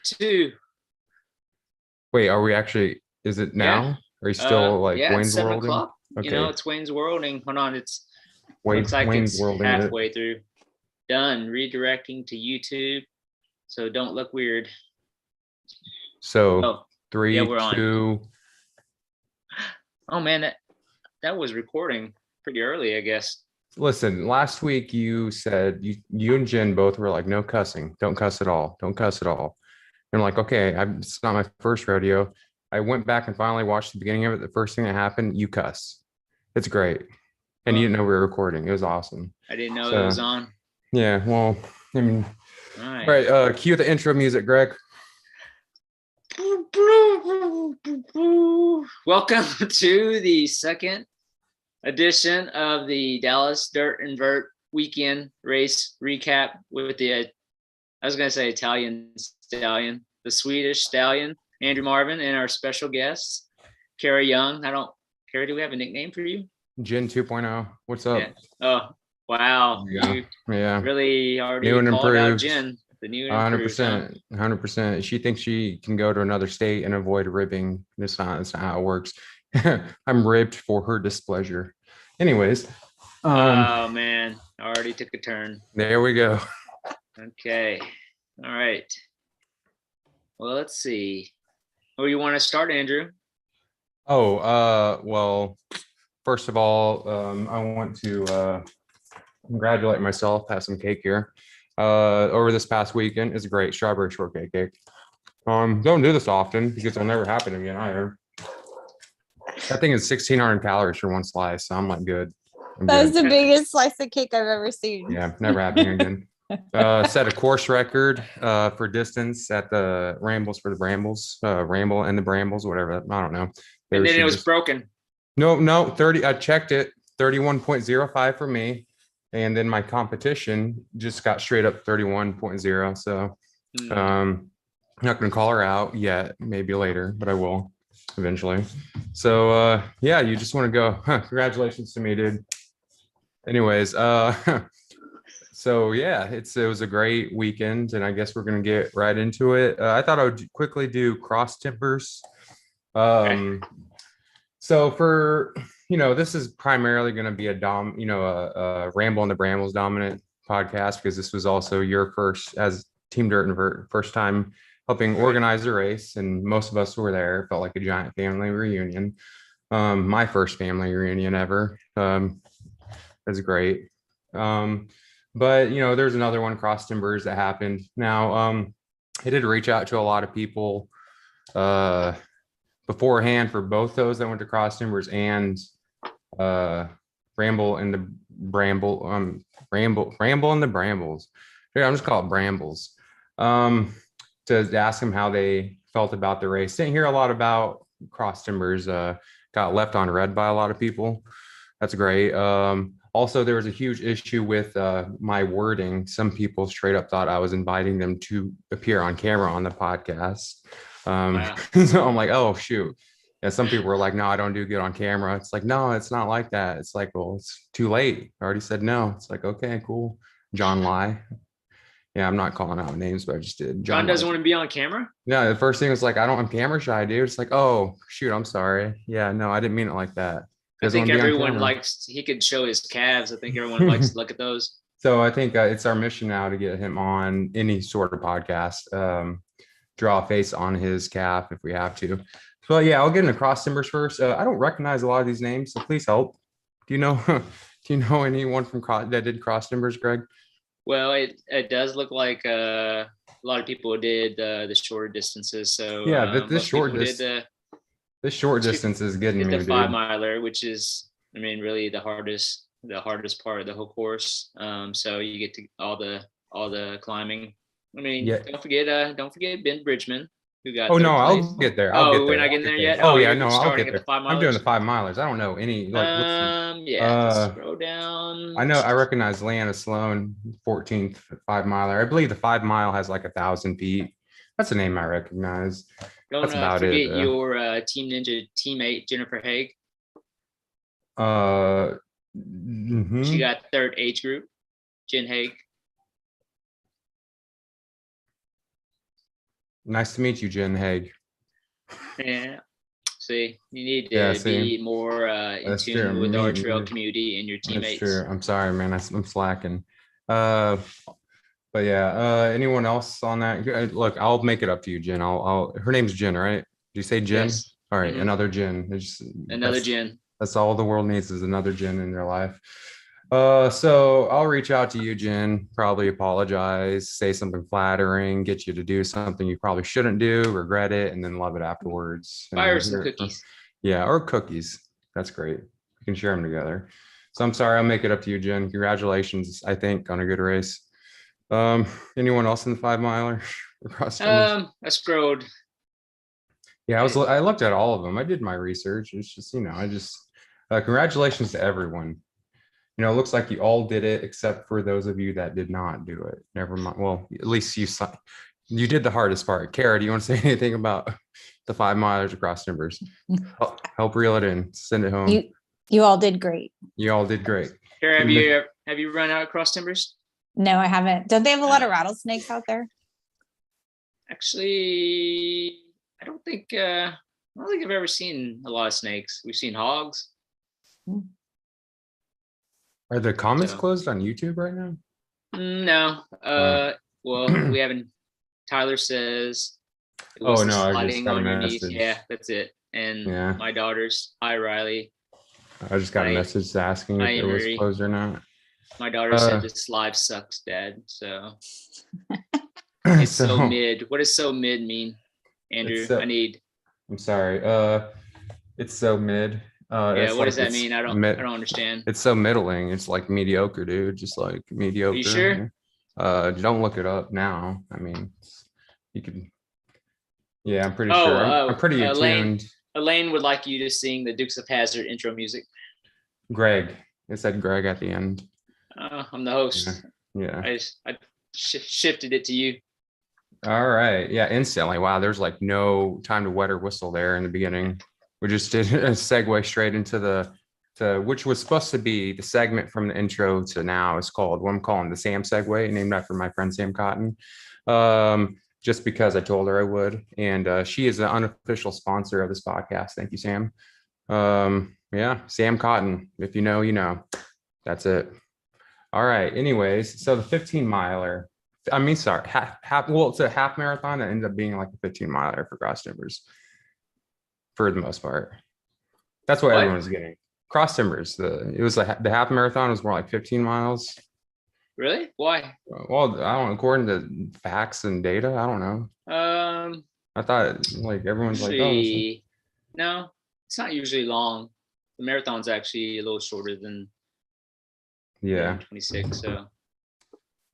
2. Wait, are we actually? Is it now? Yeah. Are you still like Yeah, it's Wayne's 7 World? o'clock. Okay, It's Wayne's Worlding. Hold on, looks like Wayne's it's Worlding it. halfway through. Done. Redirecting to YouTube. So don't look weird. So Yeah, 3, we're on. 2. Oh man, that was recording pretty early, I guess. Listen, last week you said you and Jen both were like, no cussing, don't cuss at all, don't cuss at all. And I'm like, okay, it's not my first rodeo. I went back and finally watched the beginning of it. The first thing that happened, you cuss. It's great. And you didn't know we were recording. It was awesome. I didn't know it was on. Yeah, well, I mean, all right. Cue the intro music, Greg. Welcome to the second edition of the Dallas Dirt and Vert weekend race recap with the, I was going to say Italian stallion, the Swedish stallion, Andrew Marvin, and our special guests, Kara Young. Kara, do we have a nickname for you? Jen 2.0. What's up? Yeah. Oh, wow. Yeah. You really already new and called improved. out Jen. The new and 100%. 100%. She thinks she can go to another state and avoid ribbing. That's not how it works. I'm ribbed for her displeasure. Anyways. Oh, man. Already took a turn. There we go. Okay. All right. Well, let's see. Oh, you want to start, Andrew? Well, first of all, I want to congratulate myself, have some cake here. Over this past weekend is a great strawberry shortcake cake. Don't do this often because it'll never happen again either. That thing is 1,600 calories for one slice, so I'm like good. That was the biggest slice of cake I've ever seen. Yeah, never happening again. Set a course record for distance at the Rambles for the Brambles, Ramble and the Brambles, whatever. I don't know. And then it was broken. No, 30. I checked it. 31.05 for me. And then my competition just got straight up 31.0. So I'm not going to call her out yet, maybe later, but I will eventually. So yeah, you just want to go, congratulations to me, dude. Anyways, so yeah, it was a great weekend, and I guess we're going to get right into it. I thought I would quickly do cross timbers. So for, this is primarily going to be a Ramble and the Brambles dominant podcast, because this was also your first as Team Dirt and Vert, first time helping organize a race. And most of us were there. It felt like a giant family reunion. My first family reunion ever. It was great. But, there's another one, cross timbers, that happened. Now, I did reach out to a lot of people beforehand for both those that went to cross timbers and Ramble and the Bramble, Ramble and the Brambles. Yeah, I'm just call it Brambles. To ask them how they felt about the race. Didn't hear a lot about cross timbers. Got left on red by a lot of people. That's great. Also, there was a huge issue with my wording. Some people straight up thought I was inviting them to appear on camera on the podcast. Wow. So I'm like, oh, shoot. And some people were like, no, I don't do good on camera. It's like, no, it's not like that. It's like, well, it's too late. I already said no. It's like, okay, cool. John Lai. Yeah, I'm not calling out names, but I just did. John doesn't want to be on camera? Yeah, the first thing was like, I'm camera shy, dude. It's like, oh, shoot, I'm sorry. Yeah, no, I didn't mean it like that. I think everyone likes, he could show his calves. I think everyone likes to look at those. So I think it's our mission now to get him on any sort of podcast, draw a face on his calf if we have to. So yeah, I'll get into cross timbers first. I don't recognize a lot of these names, so please help. Do you know anyone from that did cross timbers, Greg? Well, it does look like a lot of people did the shorter distances. So yeah, this short distance is getting me, the 5 miler, which is, really the hardest part of the whole course. So you get to all the climbing. Don't forget Ben Bridgeman, who got. Oh no, I'll get there. We're not getting there yet. Oh yeah, no, I'll get there. I'm doing the 5 milers. I don't know any. Scroll down. I know. I recognize Leanna Sloan, 14th 5 miler. I believe the 5 mile has like 1,000 feet. That's a name I recognize. Don't forget your Team Ninja teammate Jennifer Haig. She got 3rd age group. Jen Haig. Nice to meet you, Jen Haig. Yeah. See, you need to be more in tune with our trail community and your teammates. That's true. I'm sorry, man. I'm slacking. But yeah, anyone else on that? Look, I'll make it up to you, Jen. Her name's Jen, right? Did you say Jen? Yes. All right, another Jen. Another Jen. That's all the world needs is another Jen in their life. So I'll reach out to you, Jen, probably apologize, say something flattering, get you to do something you probably shouldn't do, regret it, and then love it afterwards. Buy her some cookies. Yeah, or cookies. That's great. You can share them together. So I'm sorry, I'll make it up to you, Jen. Congratulations, I think, on a good race. Anyone else in the 5 miler? I scrolled. Yeah, I looked at all of them. I did my research. It's just, congratulations to everyone. It looks like you all did it except for those of you that did not do it. Never mind. Well, at least you did the hardest part. Kara, do you want to say anything about the 5 milers across timbers? Help reel it in. Send it home. You all did great. You all did great. Kara, have you run out across timbers? No, I haven't. Don't they have a lot of rattlesnakes out there? Actually, I don't think I've ever seen a lot of snakes. We've seen hogs. Are the comments closed on YouTube right now? No. Well, we haven't. Tyler says. I just got a message. Yeah, that's it. And my daughter's, hi Riley. I just got a message asking if it was closed or not. My daughter said this live sucks, Dad. So it's so mid. What does so mid mean, Andrew? I'm sorry. It's so mid. What does that mean? I don't understand. It's so middling. It's like mediocre, dude. Just like mediocre. Are you sure? Don't look it up now. I mean, you can. Yeah, I'm pretty sure. I'm pretty attuned. Elaine would like you to sing the Dukes of Hazzard intro music. Greg. It said Greg at the end. I'm the host. Yeah. I shifted it to you. All right. Yeah, instantly. Wow, there's like no time to wet or whistle there in the beginning. We just did a segue straight into which was supposed to be the segment from the intro to now. It's called what I'm calling the Sam segue, named after my friend Sam Cotton. Just because I told her I would. And she is an unofficial sponsor of this podcast. Thank you, Sam. Sam Cotton. If you know, you know. That's it. All right. Anyways, so the 15 miler. I mean, sorry, it's a half marathon that ended up being like a 15 miler for cross timbers. For the most part, that's what everyone was getting. Cross timbers. The half marathon was more like 15 miles. Really? Why? Well, I don't know. According to facts and data, I don't know. I thought like everyone's like, no, it's not usually long. The marathon's actually a little shorter than 26. So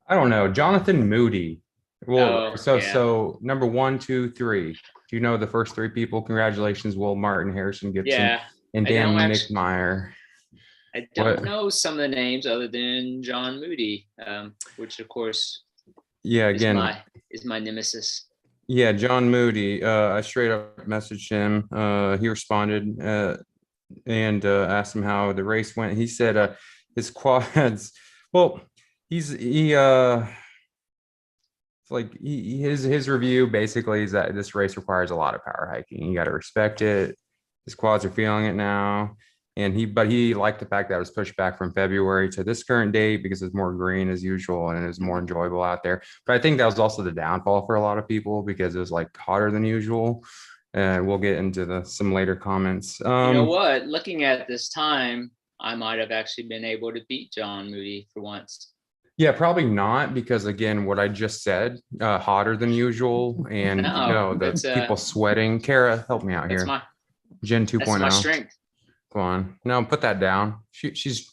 I don't know. Jonathan Moody. Well, so number 1, 2, 3. Do you know the first 3 people? Congratulations, Will, Martin, Harrison, Gibson, and Dan Nickmeyer. I don't know some of the names other than John Moody, which of course, is my nemesis. Yeah, John Moody. I straight up messaged him. He responded and asked him how the race went. He said his quads. Well, his review basically is that this race requires a lot of power hiking. You got to respect it. His quads are feeling it now. And he liked the fact that it was pushed back from February to this current date because it's more green as usual and it was more enjoyable out there. But I think that was also the downfall for a lot of people because it was like hotter than usual. And we'll get into some later comments. You know what? Looking at this time, I might have actually been able to beat John Moody for once. Yeah, probably not, because again, what I just said, hotter than usual, and people sweating. Kara, help me out here. Gen 2.0. That's my strength. Come on. No, put that down. She's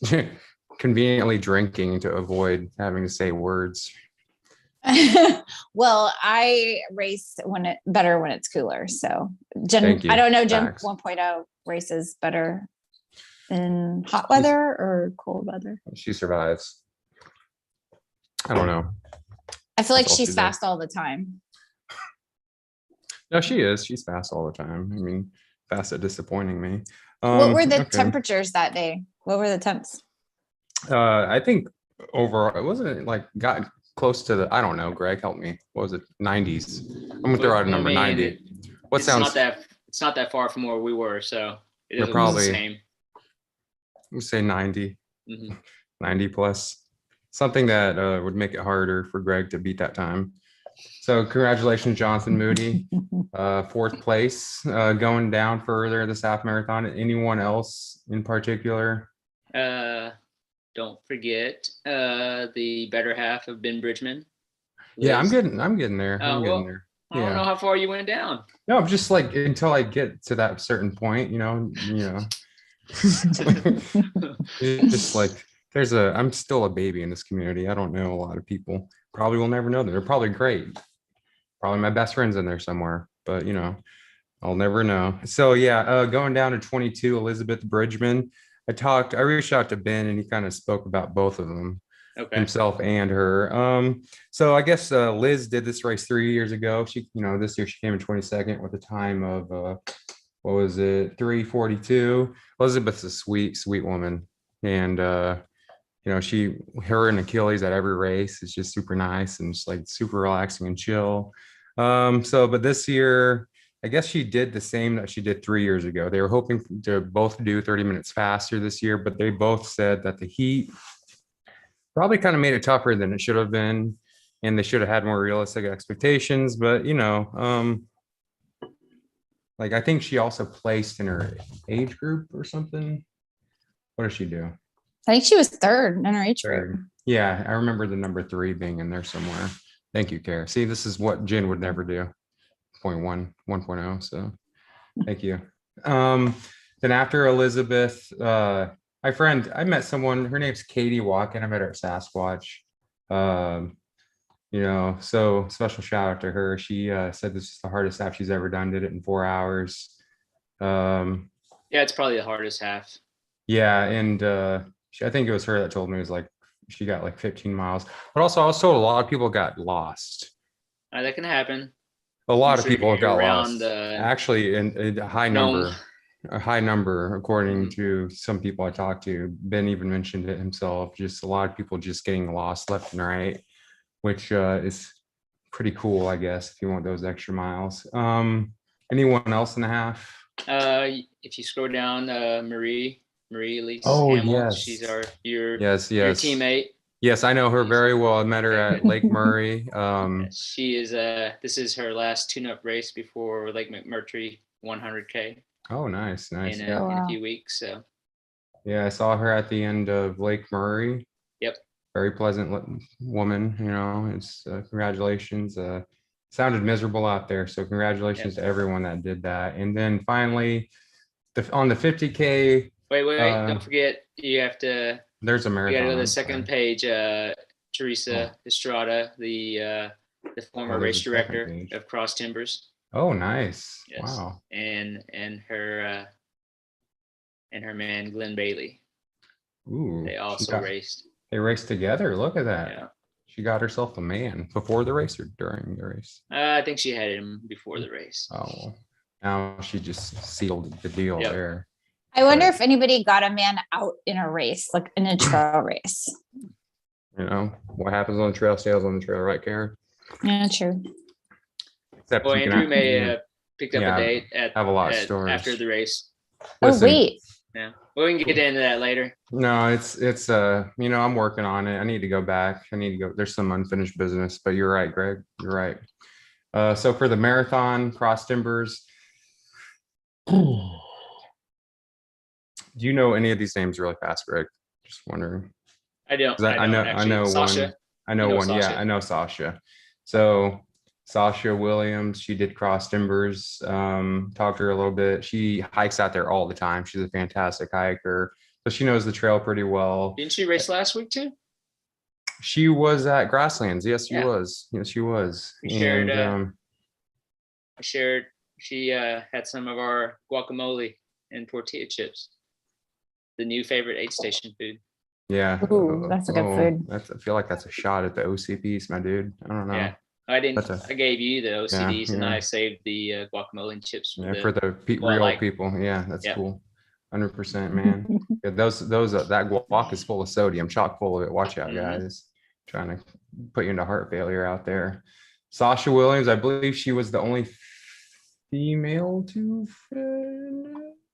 conveniently drinking to avoid having to say words. Well, I race when it's cooler. So I don't know, Gen 1.0 races better in hot weather or cold weather. She survives. I don't know. I feel like she's fast all the time. No, she is. She's fast all the time. I mean, fast at disappointing me. What were the temperatures that day? What were the temps? I think overall, it wasn't like close to the, I don't know, Greg, help me. What was it? 90s. I'm gonna throw out a number 90. What sounds? It's not that far from where we were, so they're was probably the same. We say 90, Mm-hmm. 90 plus, something that would make it harder for Greg to beat that time. So congratulations, Jonathan Moody, 4th place, going down further this half marathon. Anyone else in particular? Don't forget the better half of Ben Bridgeman. Liz. Yeah, I'm getting there. I'm getting there. I don't know how far you went down. No, I'm just like until I get to that certain point, you know. It's just like I'm still a baby in this community. I don't know a lot of people. Probably will never know them. They're probably great. Probably my best friend's in there somewhere, but I'll never know. So yeah, going down to 22, Elizabeth Bridgeman. I reached out to Ben and he kind of spoke about both of them, himself and her. So I guess Liz did this race 3 years ago. She, this year she came in 22nd with a time of what was it, 3:42. Elizabeth's a sweet woman, and her and Achilles at every race is just super nice and just like super relaxing and chill. But this year, I guess she did the same that she did 3 years ago. They were hoping to both do 30 minutes faster this year, but they both said that the heat probably kind of made it tougher than it should have been, and they should have had more realistic expectations. But like I think she also placed in her age group or something. What does she do? I think she was 3rd in her age group. Yeah, I remember the number 3 being in there somewhere. Thank you, Kara. See, this is what Jen would never do. 1.0. So thank you. Then after Elizabeth, I met someone, her name's Katie Walken. I met her at Sasquatch. So special shout out to her. She said this is the hardest half she's ever done, did it in 4 hours. Yeah, it's probably the hardest half. Yeah, and I think it was her that told me, it was like she got like 15 miles. But also I was told a lot of people got lost. That can happen. A lot of people got lost. Actually, in a high number. A high number, according to some people I talked to. Ben even mentioned it himself. Just a lot of people just getting lost left and right, which is pretty cool, I guess, if you want those extra miles. Anyone else in the half? If you scroll down, Marie Elise Hamill, yes. She's your teammate. Yes, I know her very well. I met her at Lake Murray. She is this is her last tune-up race before Lake McMurtry 100K. Oh, nice. In a few weeks. So yeah, I saw her at the end of Lake Murray. Yep. Very pleasant woman. It's congratulations. Sounded miserable out there, so congratulations to everyone that did that. And then finally, on the 50K. Wait! Don't forget, you have to. There's a marathon. You got to go to the second page. Teresa Estrada, the former race director of Cross Timbers. Oh, nice! Yes. Wow. And her man Glenn Bailey. Ooh. They also raced. They raced together. Look at that. Yeah. She got herself a man before the race or during the race. I think she had him before the race. Oh, now she just sealed the deal there. I wonder if anybody got a man out in a race, like in a trail race. What happens on the trail stays on the trail, right, Karen? Yeah, true. Except Andrew may have picked up a date have a lot of stories after the race. Listen, wait. Yeah, we can get into that later. No, it's I'm working on it. I need to go back. There's some unfinished business, but you're right, Greg. You're right. So for the marathon, Cross Timbers. Do you know any of these names really fast, Greg? Just wondering. I don't. I know Sasha. One. I know one. Sasha. Yeah, I know Sasha. So Sasha Williams, she did Cross Timbers. Talked to her a little bit. She hikes out there all the time. She's a fantastic hiker, so she knows the trail pretty well. Didn't she race last week too? She was at Grasslands. Yes, she was. Yes, she was. She had some of our guacamole and tortilla chips. The new favorite aid station food. Yeah. Ooh, that's a good food. I feel like that's a shot at the OCPs, my dude. I don't know. Yeah. I didn't. I gave you the OCDs, and I saved the guacamole and chips for the real people. Yeah, that's cool. 100%, man. That guac is full of sodium, chock full of it. Watch out, guys. trying to put you into heart failure out there. Sasha Williams, I believe she was the only female to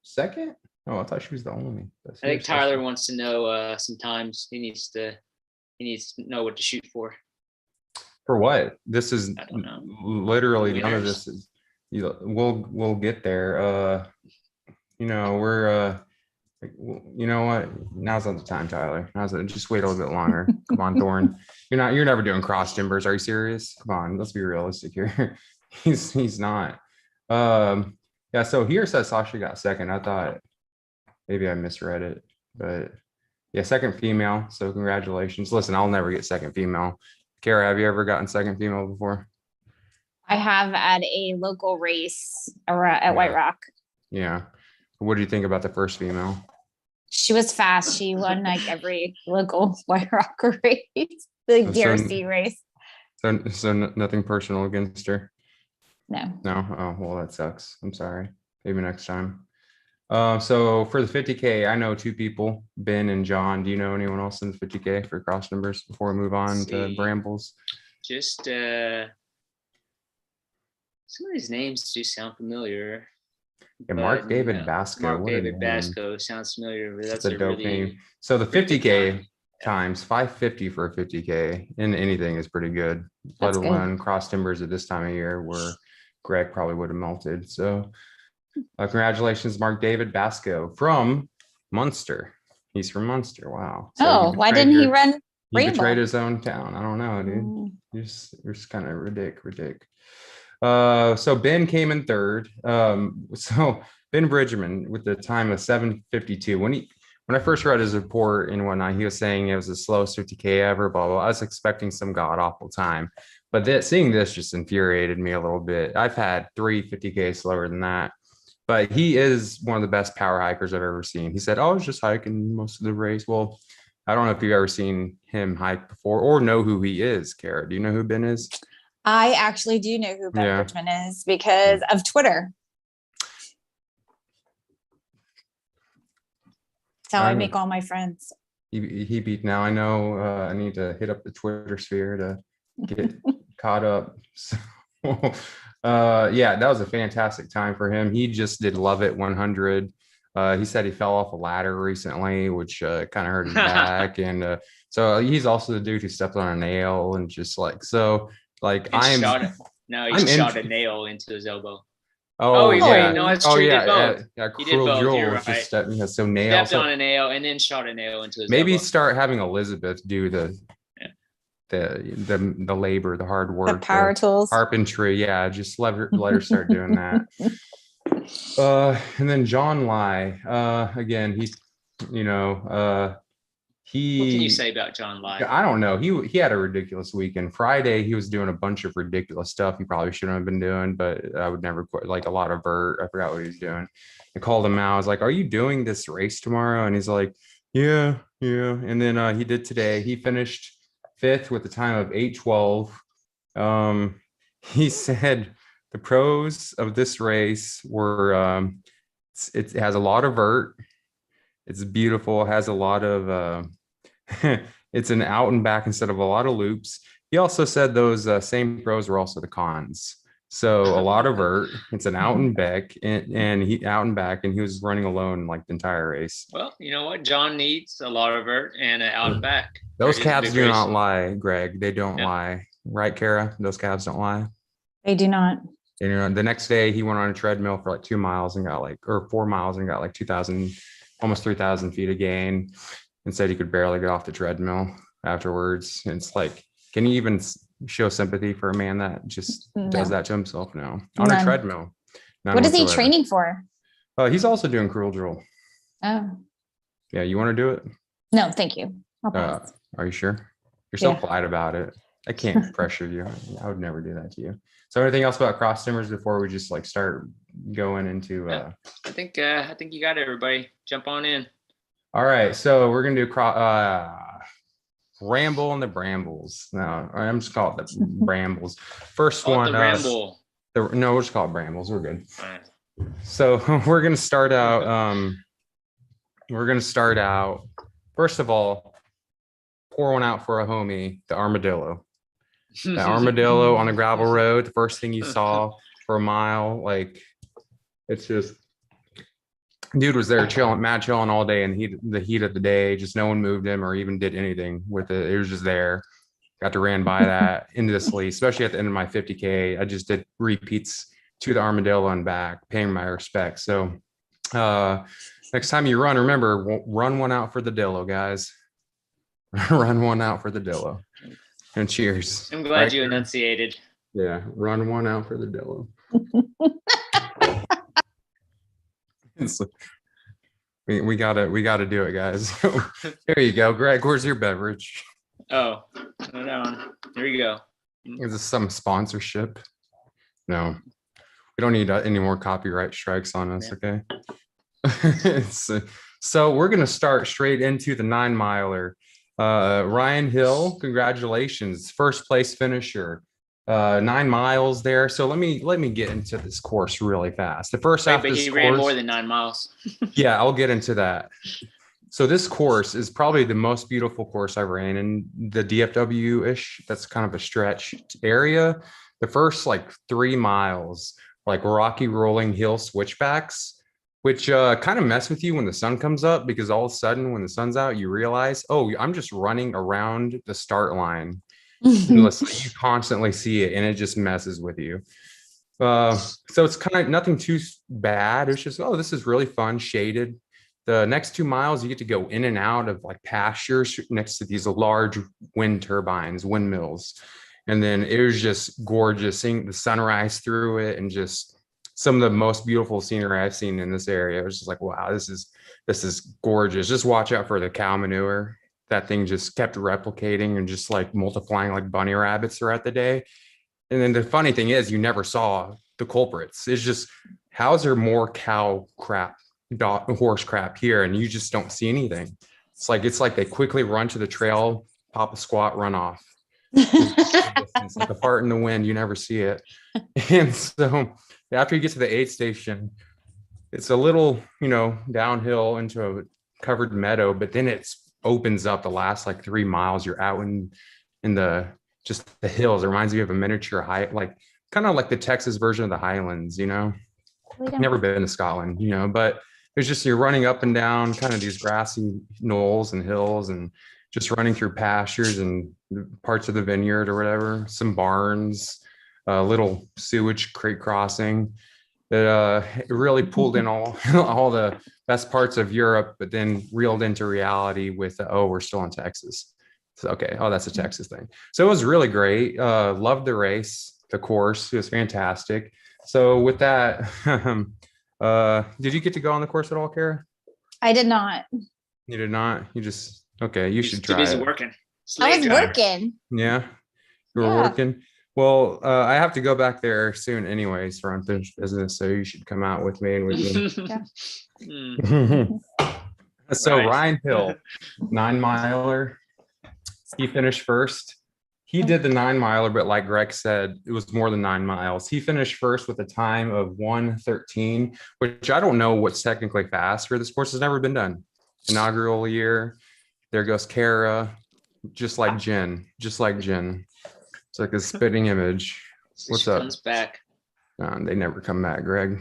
second. Oh, I thought she was the only. I think Tyler wants to know sometimes he needs to know what to shoot for. For what? This is I don't know. Literally none of this is. We'll get there. We're you know what? Now's not the time, Tyler. Just wait a little bit longer. Come on, Thorne. You're never doing cross timbers. Are you serious? Come on, let's be realistic here. He's not. Yeah, so here says Sasha got second. I thought maybe I misread it, but yeah, second female. So congratulations. Listen, I'll never get second female. Kara, have you ever gotten second female before? I have at a local race at White Rock. Yeah. What do you think about the first female? She was fast. She won like every local White Rock race, the DRC race. So nothing personal against her? No. Oh, well, that sucks. I'm sorry. Maybe next time. So for the 50K, I know two people, Ben and John. Do you know anyone else in the 50K for cross numbers before we move on to Brambles? Just some of these names do sound familiar. Yeah, Mark David Basco. Mark David Basco sounds familiar, but that's a dope name. So the 50K times 550 for a 50K in anything is pretty good, let alone cross timbers at this time of year where Greg probably would have melted. So congratulations, Mark David Basco from Munster. He's from Munster. Wow. So why didn't he run? He betrayed his own town. I don't know, dude. You're just kind of ridiculous. So Ben came in third. So Ben Bridgeman with the time of 7:52. When I first read his report and whatnot, he was saying it was the slowest 50K ever, blah, blah. I was expecting some god awful time, but seeing this just infuriated me a little bit. I've had 3 50K slower than that, but he is one of the best power hikers I've ever seen. He said, I was just hiking most of the race. Well, I don't know if you've ever seen him hike before or know who he is. Kara, do you know who Ben is? I actually do know who Ben Bridgeman is because of Twitter. That's how I make all my friends. He beat. Now I know I need to hit up the Twitter sphere to get caught up. So, yeah, that was a fantastic time for him. He just did love it 100. He said he fell off a ladder recently, which kind of hurt his back. And so he's also the dude who stepped on a nail and just like, so. Like he shot a nail into his elbow. Oh yeah, no, it's true. Yeah, he did both. You're right. Just so nail. Stepped on a nail and then shot a nail into his maybe elbow. Start having Elizabeth do the labor, the hard work, the power tools, carpentry. Yeah, just let her start doing that. And then John Lai, again, what can you say about John Lai? I don't know. He had a ridiculous weekend. Friday, he was doing a bunch of ridiculous stuff he probably shouldn't have been doing, but I would never quit. Like a lot of vert. I forgot what he was doing. I called him out. I was like, are you doing this race tomorrow? And he's like, yeah. And then he did today. He finished 5th with a time of 8:12. He said the pros of this race were it has a lot of vert. It's beautiful. It has a lot of it's an out and back instead of a lot of loops. He also said those same pros were also the cons. So a lot of vert. It's an out and back, and he out and back, and he was running alone like the entire race. Well, you know what? John needs a lot of vert and an out and back. Those calves do not lie, Greg. They don't lie, right, Kara? Those calves don't lie. They do not. And the next day he went on a treadmill for like 2 miles and got 4 miles and got like 2,000, almost 3,000 feet of gain, and said he could barely get off the treadmill afterwards. And it's like, can you even show sympathy for a man that just does that to himself? No, on a treadmill. What is he training for? He's also doing cruel drill. Oh. Yeah, you want to do it? No, thank you. Are you sure? You're so polite about it. I can't pressure you. I would never do that to you. So anything else about cross timbers before we just like start going into I think you got it, everybody. Jump on in. All right, so we're gonna do Ramble and the Brambles. No, I'm just call it the Brambles. First one. The Ramble. No, we'll just call it Brambles. We're good. Right. So we're gonna start out. First of all, pour one out for a homie, the armadillo. The armadillo on the gravel road, the first thing you saw for a mile. Like, it's just, dude was there chilling, mad chilling all day in the heat of the day. Just no one moved him or even did anything with it. It was just there. Got to ran by that endlessly, especially at the end of my 50K. I just did repeats to the armadillo and back, paying my respects. So next time you run, remember, run one out for the dillo, guys. Run one out for the dillo. And cheers. I'm glad you enunciated. Yeah, run one out for the dillo. we gotta do it, guys. So, there you go, Greg. Where's your beverage? Oh, no, here we go. Is this some sponsorship? No, we don't need any more copyright strikes on us. Okay. So we're gonna start straight into the 9 miler. Ryan Hill, congratulations, first place finisher. 9 miles there. So let me get into this course really fast. The first half, but he ran more than 9 miles. Yeah, I'll get into that. So this course is probably the most beautiful course I've ran in the DFW-ish. That's kind of a stretch area. The first like 3 miles, like rocky rolling hill switchbacks, which kind of mess with you when the sun comes up, because all of a sudden when the sun's out, you realize, oh, I'm just running around the start line. Unless you constantly see it, and it just messes with you. So it's kind of nothing too bad. It's just, oh, this is really fun, shaded. The next 2 miles, you get to go in and out of like pastures next to these large wind turbines, windmills. And then it was just gorgeous, seeing the sunrise through it, and just some of the most beautiful scenery I've seen in this area. It was just like, wow, this is gorgeous. Just watch out for the cow manure. That thing just kept replicating and just like multiplying like bunny rabbits throughout the day. And then the funny thing is, you never saw the culprits. It's just, how's there more cow crap, horse crap here, and you just don't see anything? It's like they quickly run to the trail, pop a squat, run off. It's like a fart in the wind. You never see it. And so after you get to the aid station, it's a little, downhill into a covered meadow, but then it's opens up the last like 3 miles. You're out in the hills. It reminds me of a miniature like kind of like the Texas version of the Highlands. I've never been to Scotland, but it's just, you're running up and down kind of these grassy knolls and hills, and just running through pastures and parts of the vineyard or whatever, some barns, a little sewage creek crossing that it really pulled in all the best parts of Europe, but then reeled into reality with, oh, we're still in Texas. So, okay. Oh, that's a Texas thing. So it was really great. Loved the race, the course. It was fantastic. So with that, did you get to go on the course at all, Kara? I did not. You did not? You just, okay. You should try. Too busy working. I was working. Yeah. You were working. Well, I have to go back there soon anyways for unfinished business. So you should come out with me and with me. So right. Ryan Hill, 9 miler. He finished first. He did the 9 miler, but like Greg said, it was more than 9 miles. He finished first with a time of 1:13, which I don't know what's technically fast for this course. Has never been done. Inaugural year. There goes Kara, just like Jen. It's like a spitting image. What's up? Comes back. They never come back, Greg.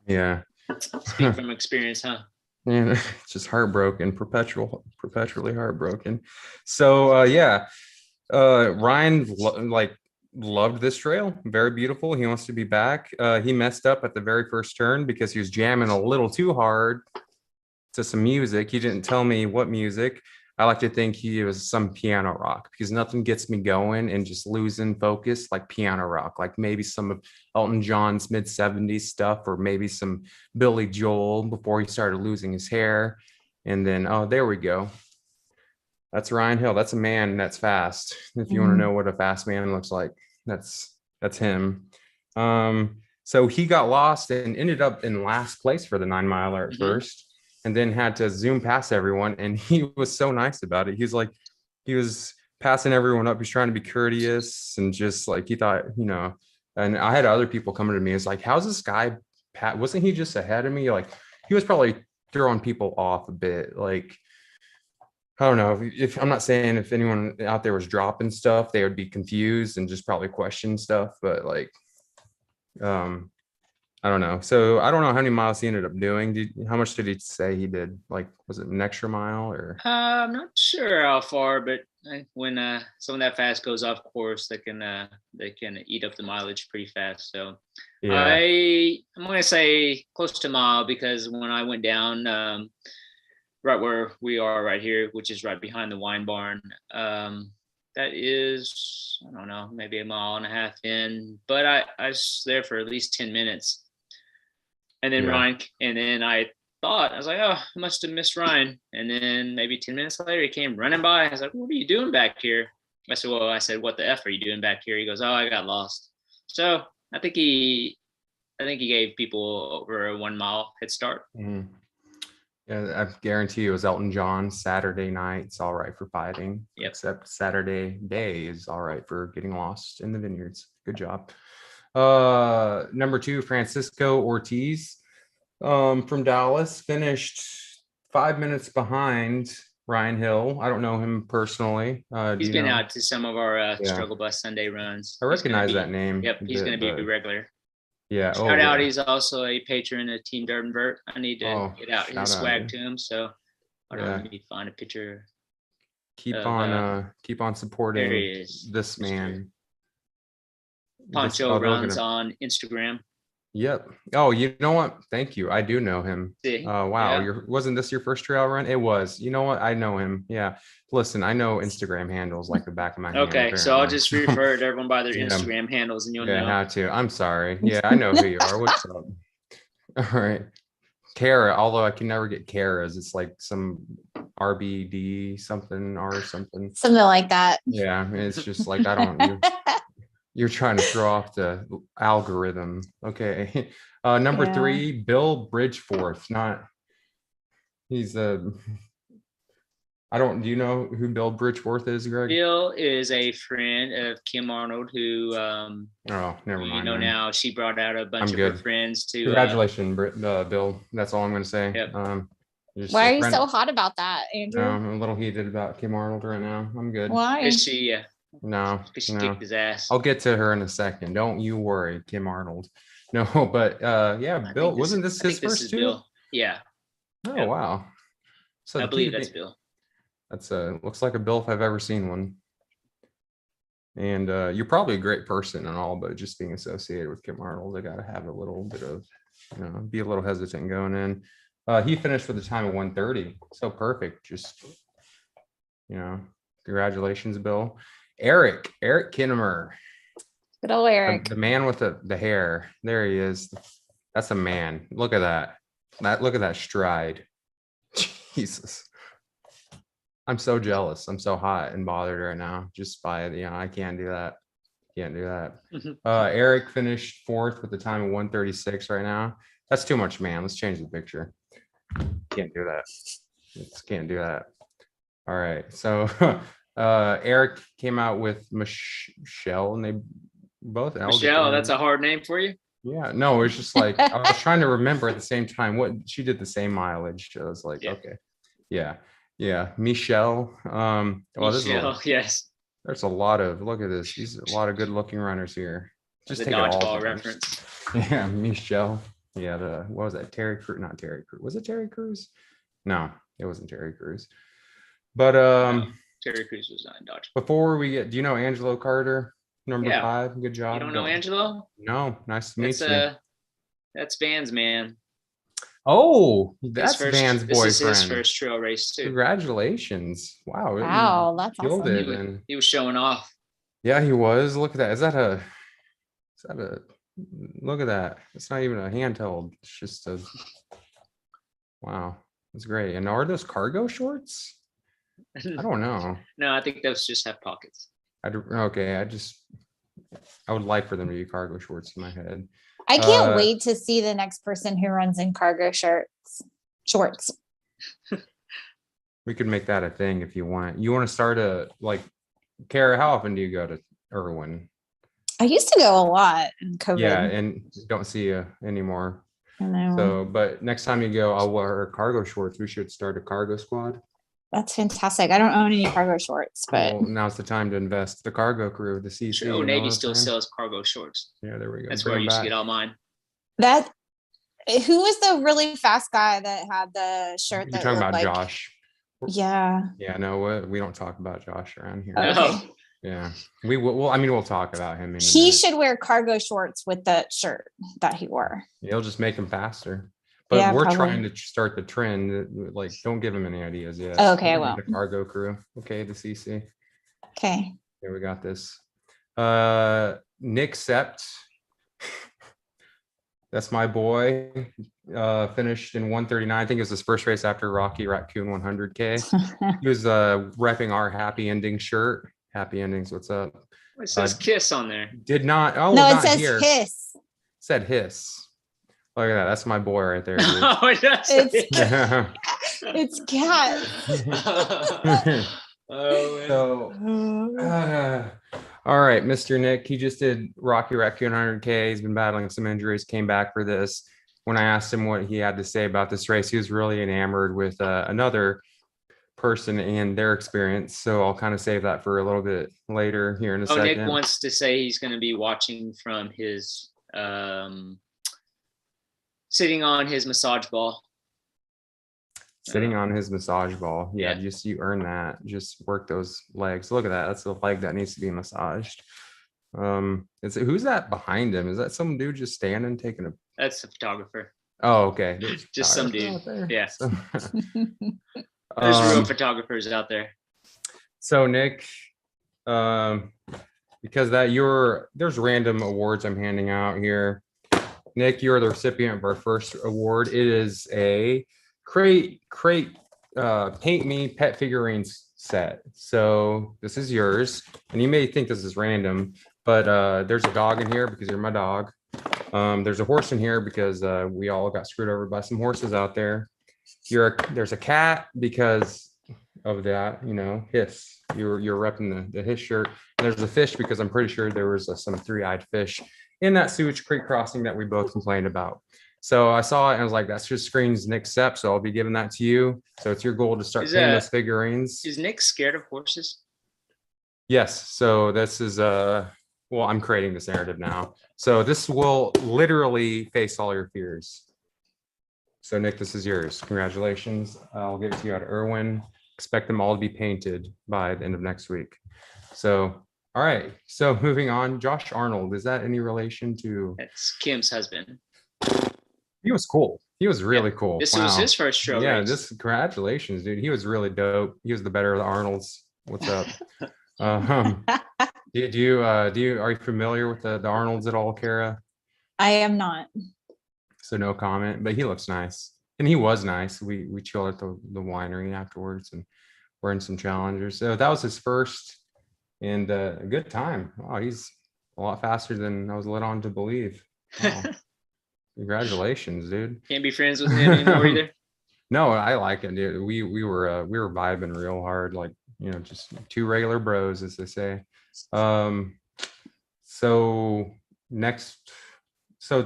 Yeah. Speak from experience, huh? And it's just heartbroken, perpetually heartbroken. So Ryan loved this trail. Very beautiful. He wants to be back. He messed up at the very first turn because he was jamming a little too hard to some music. He didn't tell me what music. I like to think he was some piano rock, because nothing gets me going and just losing focus like piano rock, like maybe some of Elton John's mid-70s stuff, or maybe some Billy Joel before he started losing his hair. And then, oh, there we go. That's Ryan Hill. That's a man that's fast. If you want to know what a fast man looks like, that's him. So he got lost and ended up in last place for the 9 miler at first. And then had to zoom past everyone. And he was so nice about it. He was passing everyone up. He's trying to be courteous, and just like, he thought, and I had other people coming to me. It's like, how's this guy, Pat? Wasn't he just ahead of me? Like, he was probably throwing people off a bit. Like, I don't know if I'm not saying if anyone out there was dropping stuff, they would be confused and just probably question stuff, but like, I don't know. So I don't know how many miles he ended up doing. How much did he say he did? Like, was it an extra mile or? I'm not sure how far, but when someone that fast goes off course, they can eat up the mileage pretty fast. So Yeah. I'm going to say close to a mile, because when I went down right where we are right here, which is right behind the wine barn, that is, I don't know, maybe a mile and a half in, but I was there for at least 10 minutes. And then Ryan, and then I was like, oh, I must have missed Ryan. And then maybe 10 minutes later, he came running by. I was like, what are you doing back here? I said, what the F are you doing back here? He goes, oh, I got lost. So I think he gave people over a 1 mile head start. Mm-hmm. Yeah, I guarantee you it was Elton John. Saturday night, it's all right for fighting. Yep. Except Saturday day is all right for getting lost in the vineyards. Good job. Number 2, Francisco Ortiz from Dallas, finished 5 minutes behind Ryan Hill. I don't know him personally. He's been out to some of our Struggle Bus Sunday runs. I recognize that name. Yep, he's going to be regular. Yeah. Shout out. He's also a patron of Team Dirt and Vert. I need to get out his swag to him. So I don't know, maybe find a picture. Keep on supporting this man. Poncho runs on Instagram. Yep. Oh, you know what? Thank you. I do know him. Wow. Yeah. Wasn't this your first trail run? It was. You know what? I know him. Yeah. Listen, I know Instagram handles like the back of my hand. Okay, so I'll just refer to everyone by their Instagram handles, and you'll know. Yeah, how to. I'm sorry. Yeah, I know who you are. What's up? All right. Kara, although I can never get Kara's. It's like some RBD something or something. Something like that. Yeah. It's just like, I don't. You're trying to throw off the algorithm. Okay. Number 3, Bill Bridgeforth. Do you know who Bill Bridgeforth is, Greg? Bill is a friend of Kim Arnold who, never mind. You know, now she brought out a bunch of her friends to. Congratulations, Bill. That's all I'm going to say. Yep. Why are you so hot about that, Andrew? I'm a little heated about Kim Arnold right now. I'm good. Why? Is she? No, she kicked his ass. I'll get to her in a second. Don't you worry, Kim Arnold. No, but Bill, wasn't this his first two? Bill. Yeah. Oh, wow. So I believe that's Bill. That's looks like a Bill if I've ever seen one. And you're probably a great person and all, but just being associated with Kim Arnold, I got to have a little bit of, be a little hesitant going in. He finished with a time of 1:30. So perfect. Just, congratulations, Bill. Eric Kinnemer. Good old Eric. The man with the hair. There he is. That's a man. Look at that. Look at that stride. Jesus. I'm so jealous. I'm so hot and bothered right now just by it. I can't do that. Eric finished 4th with a time of 1:36 right now. That's too much, man. Let's change the picture. Can't do that. Can't do that. All right. So Eric came out with Michelle, and they both. Michelle, that's a hard name for you. Yeah, no, it was just like I was trying to remember at the same time what she did the same mileage. So I was like, okay, yeah, Michelle. Michelle, yes. There's a lot of look at this. These a lot of good-looking runners here. Just take dodgeball reference. Yeah, Michelle. Yeah, what was that? Terry Crews? Not Terry Crews. Was it Terry Crews? No, it wasn't Terry Crews. But Terry Crews was not in dodgeball. Before we get, do you know Angelo Carter? Number 5. Good job. You don't know Angelo? No. Nice to meet you. That's Van's man. Oh, that's Van's boyfriend. This is his first trail race too. Congratulations! Wow. Wow, that's awesome. He was showing off. Yeah, he was. Look at that. Is that a? Look at that. It's not even a handheld. It's just a. Wow, that's great. And are those cargo shorts? I don't know. No, I think those just have pockets. I would like for them to be cargo shorts in my head. I can't wait to see the next person who runs in cargo shorts. We could make that a thing if you want. You want to start Kara, how often do you go to Irwin? I used to go a lot in COVID. Yeah, and don't see you anymore. I know. So, but next time you go, I'll wear cargo shorts. We should start a cargo squad. That's fantastic. I don't own any cargo shorts, but Well, now's the time to invest. The cargo crew, the CC. Sure, Old Navy still sells cargo shorts. Yeah, there we go. That's where I used to get all mine. that who was the really fast guy that had the shirt? You're talking about Josh. Yeah. Yeah, no, we don't talk about Josh around here. Okay. Yeah, we will. Well, I mean, we'll talk about him. He should wear cargo shorts with the shirt that he wore. It'll just make him faster. But Yeah, we're probably. trying to start the trend. Like, don't give him any ideas yet. Oh, okay, I won't. The cargo crew. Okay, the CC. Okay. Here we got this. Nick Sept. That's my boy. Finished in 139. I think it was his first race after Rocky Raccoon 100K. He was repping our Happy Ending shirt. Happy Endings, what's up? It says Kiss on there. Did not. Oh, no, it not says here. Hiss. It said Hiss. Look at that. That's my boy right there. Oh, it does. It's cat. So, all right, Mr. Nick, he just did Rocky Raccoon 100K. He's been battling some injuries, came back for this. When I asked him what he had to say about this race, he was really enamored with another person and their experience. So I'll kind of save that for a little bit later here in a second. Nick wants to say he's going to be watching from his sitting on his massage ball. Sitting on his massage ball. Yeah, Yeah. just you earn that. Just work those legs. Look at that. That's the leg that needs to be massaged. Who's that behind him? Is that some dude just standing taking a? That's the photographer. Oh, okay. Just some dude. Yeah. So, There's real photographers out there. So Nick, because there's random awards I'm handing out here. Nick, you're the recipient of our first award. It is a crate paint me pet figurines set. So this is yours, and you may think this is random, but there's a dog in here because you're my dog. There's a horse in here because we all got screwed over by some horses out there. There's a cat because of that, Hiss. You're repping the Hiss shirt. And there's a fish because I'm pretty sure there was some three-eyed fish in that sewage creek crossing that we both complained about. So I saw it and I was like, that's just screams Nick Sepp. So I'll be giving that to you. So it's your goal to start painting those figurines. Is Nick scared of horses? Yes. So this is I'm creating this narrative now. So this will literally face all your fears. So Nick, this is yours. Congratulations. I'll give it to you at Irwin. Expect them all to be painted by the end of next week. So, all right. So moving on, Josh Arnold, is that any relation to? It's Kim's husband. He was cool. He was really cool. This was his first show. Yeah, race. Congratulations, dude. He was really dope. He was the better of the Arnolds. What's up? Are you familiar with the Arnolds at all, Kara? I am not. So no comment, but he looks nice. And he was nice. We chilled at the winery afterwards and we're in some challengers. So that was his first and a good time. Oh, he's a lot faster than I was led on to believe. Wow. Congratulations, dude. Can't be friends with him anymore either. No, I like it, dude. We were vibing real hard, like, just two regular bros, as they say. So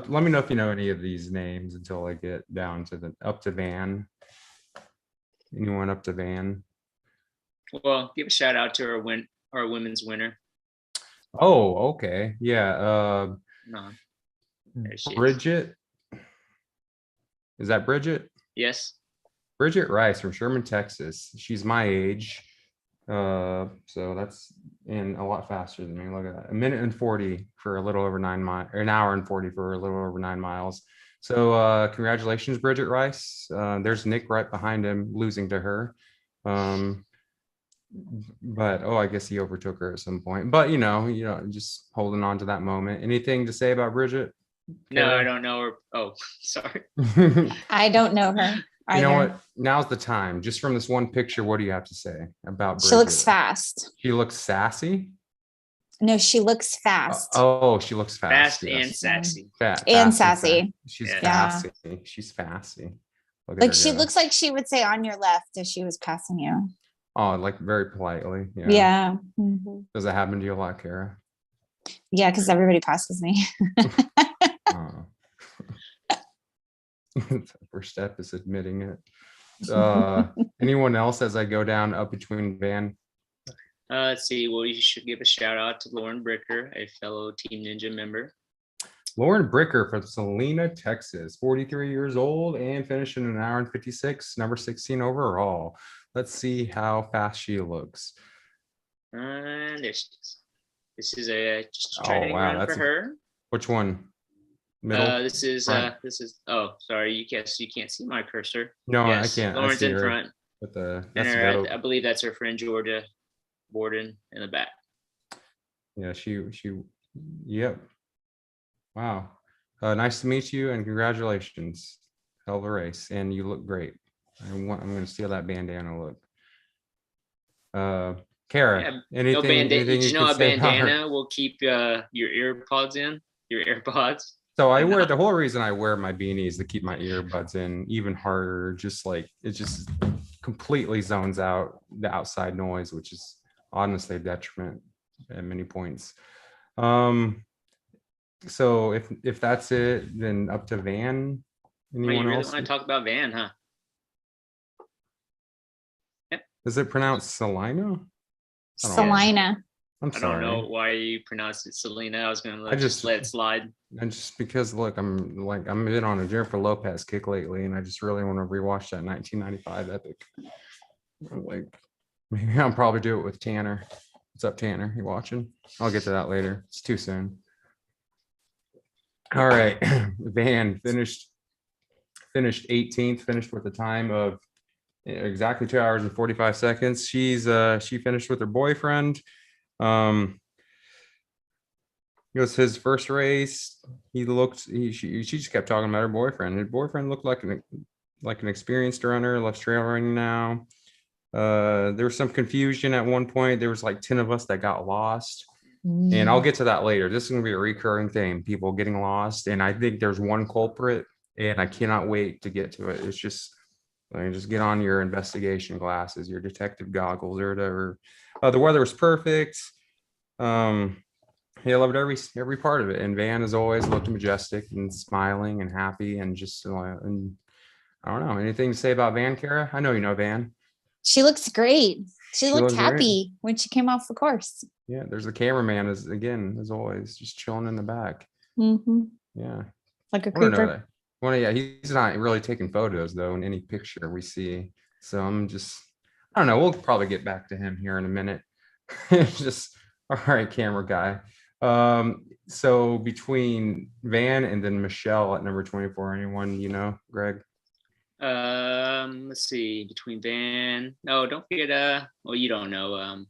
let me know if you know any of these names until I get down to up to Van. Anyone up to Van? Well, give a shout out to our women's winner. Oh, okay. Yeah. No. There she is. Bridget. Is that Bridget? Yes. Bridget Rice from Sherman, Texas. She's my age. So that's in a lot faster than me. Look at that. 1 minute and 40 for a little over 9 miles, or 1 hour and 40 for a little over 9 miles. So congratulations, Bridget Rice. There's Nick right behind him, losing to her. But I guess he overtook her at some point. But just holding on to that moment. Anything to say about Bridget? No, I don't know her. Oh, sorry. I don't know her. You know what? Now's the time. Just from this one picture, what do you have to say about Bridget? She looks fast. She looks sassy? No, she looks fast. She looks fast. Fast and sassy. And sassy. She's Yeah. sassy. She's sassy. Like she looks like she would say on your left if she was passing you. Oh, like very politely. Yeah. Yeah. Mm-hmm. Does that happen to you a lot, Kara? Yeah, because everybody passes me. The first step is admitting it. Anyone else as I go down up between Van? Let's see. Well, you should give a shout out to Lauren Bricker, a fellow Team Ninja member. Lauren Bricker from Salina, Texas, 43 years old and finished in 1 hour and 56, number 16 overall. Let's see how fast she looks. And there she is. This is a just a Oh, training wow, run for her. Which one? Middle? This is front? oh, sorry, you can't see my cursor. No, Yes, I can't. Lauren's I see in her front. with the, And that's her, dope. I believe that's her friend Georgia Borden in the back. Yeah, yep. Wow. Nice to meet you and congratulations. Hell of a race. And you look great. I'm going to steal that bandana look. Kara, Yeah, anything, anything did you know could a say about her? bandana will keep your earpods in? Your AirPods? So I wear, the whole reason I wear my beanie is to keep my earbuds in even harder. Just like, it just completely zones out the outside noise, which is honestly a detriment at many points. So if that's it, then up to Van. Oh, you Anyone really else? want to talk about Van, huh? Is it pronounced Salina? Salina. I'm I don't sorry. know why you pronounced it Selena. I was gonna just let it slide. And just because, look, I'm been on a Jennifer Lopez kick lately, and I just really want to rewatch that 1995 epic. Like, maybe I'll probably do it with Tanner. What's up, Tanner? You watching? I'll get to that later. It's too soon. All right, Van finished 18th. Finished with a time of exactly 2 hours and 45 seconds. She finished with her boyfriend. It was his first race. She just kept talking about her boyfriend. Her boyfriend looked like an experienced runner, loves trail running now. There was some confusion at one point. There was like 10 of us that got lost. And I'll get to that later. This is going to be a recurring theme, people getting lost. And I think there's one culprit, and I cannot wait to get to it. It's just, just get on your investigation glasses, your detective goggles or whatever. The weather was perfect. I loved every part of it. And Van, as always, looked majestic and smiling and happy and just, and I don't know, anything to say about Van, Kara? I know you know Van. She looks great. She looked happy great when she came off the course. Yeah, there's the cameraman as always, just chilling in the back. Mm-hmm. Yeah. Like a creeper. Well, yeah, he's not really taking photos though in any picture we see. So I don't know. We'll probably get back to him here in a minute. Just, all right, camera guy. So between Van and then Michelle at number 24, anyone you know, Greg? Let's see, between Van. No, don't forget. Well, you don't know. I'm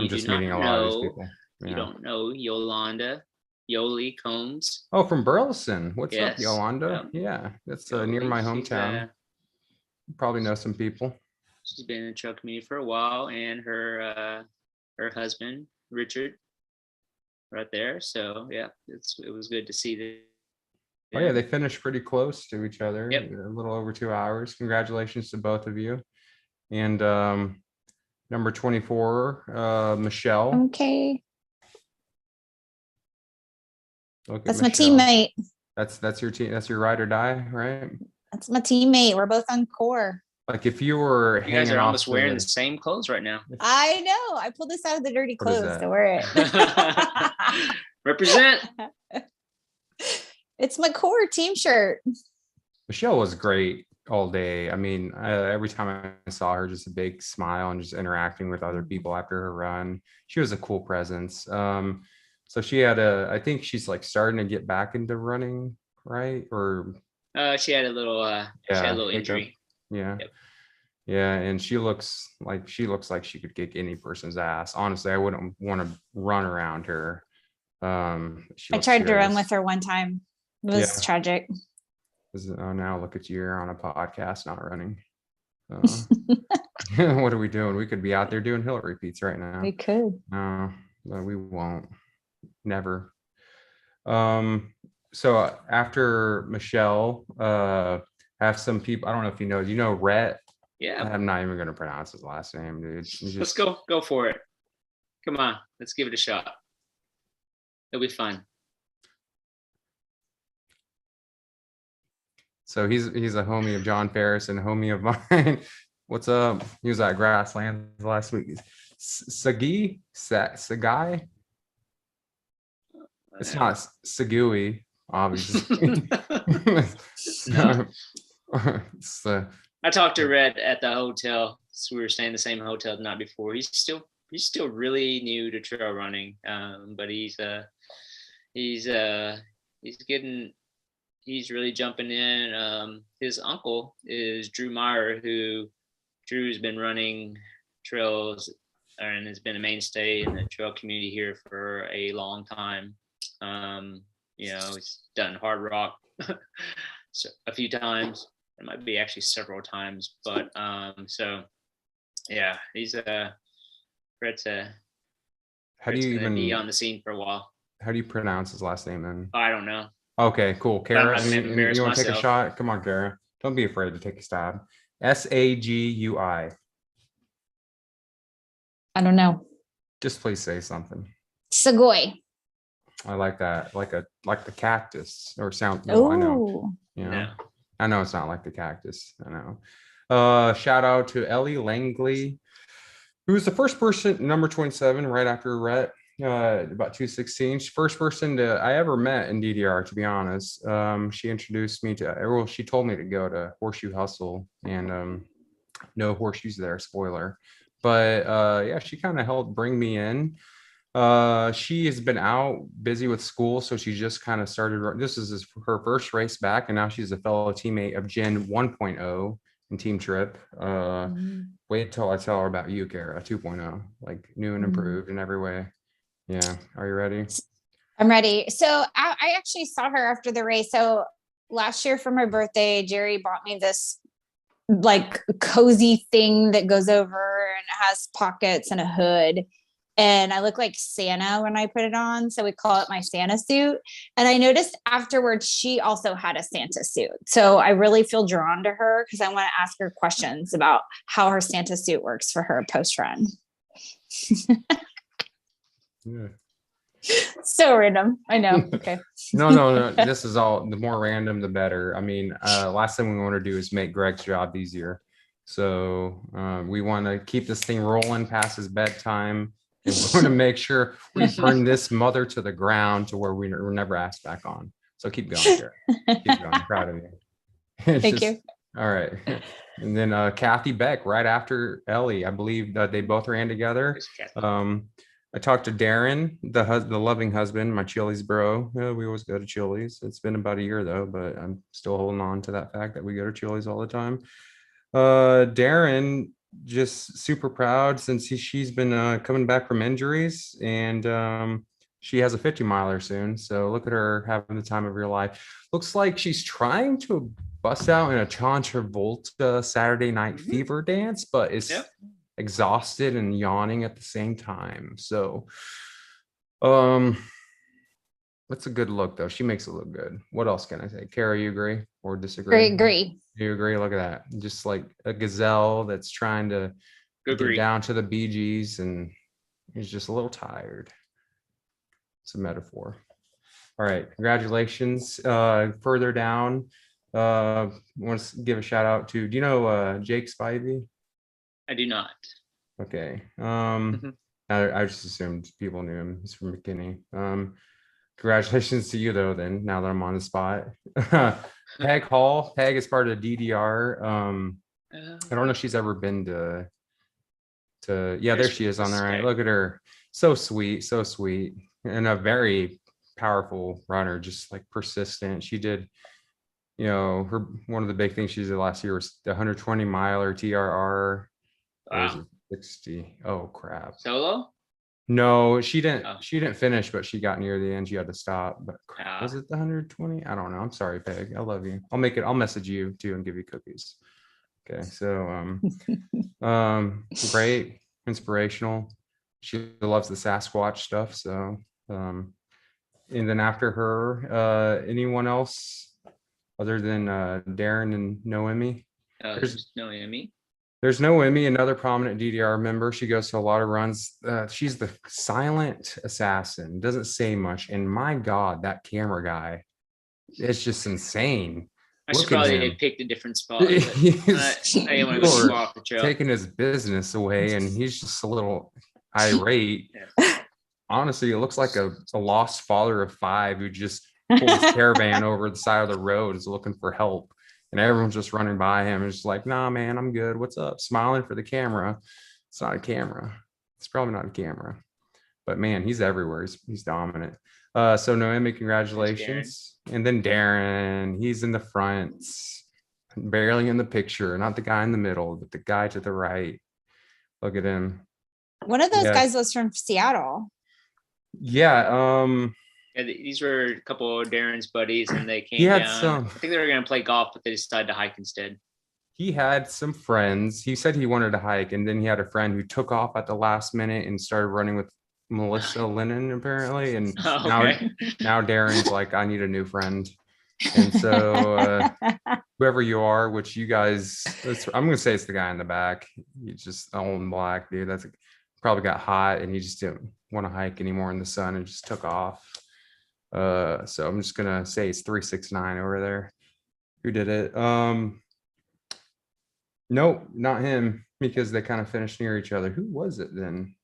just meeting a lot of these people. Yeah. You don't know Yoli Combs. Oh, from Burleson. What's up, Yes. Yolanda? Yeah, that's near my hometown. You probably know some people. She's been in the trail community for a while, and her husband Richard, right there. So yeah, it was good to see that. Oh yeah, they finished pretty close to each other. Yep. A little over 2 hours. Congratulations to both of you. And number 24, Michelle. Okay. That's my teammate. That's your team. That's your ride or die, right? That's my teammate. We're both on core. Like if you were, you guys are almost wearing the same clothes right now. I know. I pulled this out of the dirty clothes to wear it. Represent. It's my core team shirt. Michelle was great all day. I mean, every time I saw her, just a big smile and just interacting with other people after her run. She was a cool presence. So she had I think she's like starting to get back into running, right? Or she had a little injury. Yeah. Yep. Yeah, and she looks like she could kick any person's ass. Honestly, I wouldn't want to run around her. I tried to run with her one time. It was tragic. Oh, now look at you, you're on a podcast, not running. What are we doing? We could be out there doing hill repeats right now. We could. No, but we won't. Never. So after Michelle, I have some people. I don't know if you know. Do you know Rhett? Yeah. I'm not even gonna pronounce his last name, dude. Let's go for it. Come on, let's give it a shot. It'll be fun. So he's a homie of John Ferris and a homie of mine. What's up? He was at Grasslands last week. Sagai? It's not Sagui, obviously. No. It's, I talked to Red at the hotel. So we were staying in the same hotel the night before. He's still really new to trail running, but he's really jumping in. His uncle is Drew Meyer, who Drew's been running trails and has been a mainstay in the trail community here for a long time. He's done Hard Rock a few times. It might be actually several times, but he's Brett's how do you even be on the scene for a while. How do you pronounce his last name then? I don't know. Okay, cool. Kara, you want to take a myself. shot? Come on, Kara. Don't be afraid to take a stab. Sagui. I don't know. Just please say something. Sagoy. I like that. Like the cactus or sound. Oh, I know. I know it's not like the cactus. I know. Shout out to Ellie Langley, who was the first person, number 27, right after Rhett, about 216. First person I ever met in DDR, to be honest. She introduced me she told me to go to Horseshoe Hustle, and no horseshoes there, spoiler. But she kind of helped bring me in. She has been out busy with school, so she just kind of started. This is her first race back, and now she's a fellow teammate of Jen 1.0 in Team Trip. Wait till I tell her about you, Kara, 2.0, like new and improved in every way. Yeah, are you ready? I'm ready. So I actually saw her after the race. So last year for my birthday, Jerry bought me this like cozy thing that goes over and has pockets and a hood. And I look like Santa when I put it on. So we call it my Santa suit. And I noticed afterwards, she also had a Santa suit. So I really feel drawn to her because I want to ask her questions about how her Santa suit works for her post run. Yeah. So random. I know. Okay. No. This is all, the more random, the better. I mean, last thing we want to do is make Greg's job easier. So we want to keep this thing rolling past his bedtime. And we want to make sure we burn this mother to the ground to where we're never asked back on. So keep going, Jared. Keep going. I'm proud of you. Thank you. All right. And then Kathy Beck right after Ellie. I believe that they both ran together. I talked to Darren, the loving husband, my Chili's bro. We always go to Chili's. It's been about a year though, but I'm still holding on to that fact that we go to Chili's all the time. Darren, just super proud since she's been coming back from injuries, and she has a 50 miler soon. So look at her having the time of your life. Looks like she's trying to bust out in a John Travolta Saturday Night Fever dance, but is exhausted and yawning at the same time. So that's a good look though. She makes it look good. What else can I say? Kara, you agree or disagree? Agree. You agree? Look at that. Just like a gazelle that's trying to get down to the Bee Gees and he's just a little tired. It's a metaphor. All right. Congratulations. Further down, I want to give a shout out to, do you know Jake Spivey? I do not. Okay. I just assumed people knew him. He's from McKinney. Congratulations to you though, then, now that I'm on the spot. Peg Hall. Peg is part of DDR. I don't know if she's ever been to there she is on there, right? Look at her. So sweet, and a very powerful runner, just like persistent. She did, one of the big things she did last year was the 120 miler TRR. Wow. 60. Oh crap. Solo? No, she didn't finish, but she got near the end. She had to stop. But was it the 120? I don't know. I'm sorry, Peg. I love you. I'll message you too and give you cookies. Okay. So great, inspirational. She loves the Sasquatch stuff. So and then after her, anyone else other than Darren and Noemi? There's Noemi. There's Noemi, another prominent DDR member. She goes to a lot of runs. She's the silent assassin, doesn't say much. And my God, that camera guy, it's just insane. I should Look at probably him. have picked a different spot. But I didn't want to go You're far off the trail. taking his business away, and he's just a little irate. Yeah. Honestly, it looks like a lost father of 5 who just pulled his caravan over the side of the road, is looking for help, and everyone's just running by him. It's just like, nah, man, I'm good. What's up? Smiling for the camera. It's not a camera. It's probably not a camera, but man, he's everywhere. He's dominant. So Noemi, congratulations. And then Darren, he's in the front, barely in the picture, not the guy in the middle, but the guy to the right. Look at him. One of those Yeah. guys was from Seattle. Yeah. Yeah, these were a couple of Darren's buddies, and they came He had down. some. I think they were going to play golf, but they decided to hike instead. He had some friends. He said he wanted to hike, and then he had a friend who took off at the last minute and started running with Melissa Lennon, apparently. And Okay. now Darren's like, I need a new friend. And so whoever you are, which you guys, I'm gonna say it's the guy in the back. He's just all in black, dude. That's probably got hot and he just didn't want to hike anymore in the sun and just took off. So I'm just gonna say it's 369 over there. Who did it? Nope, not him, because they kind of finished near each other. Who was it then?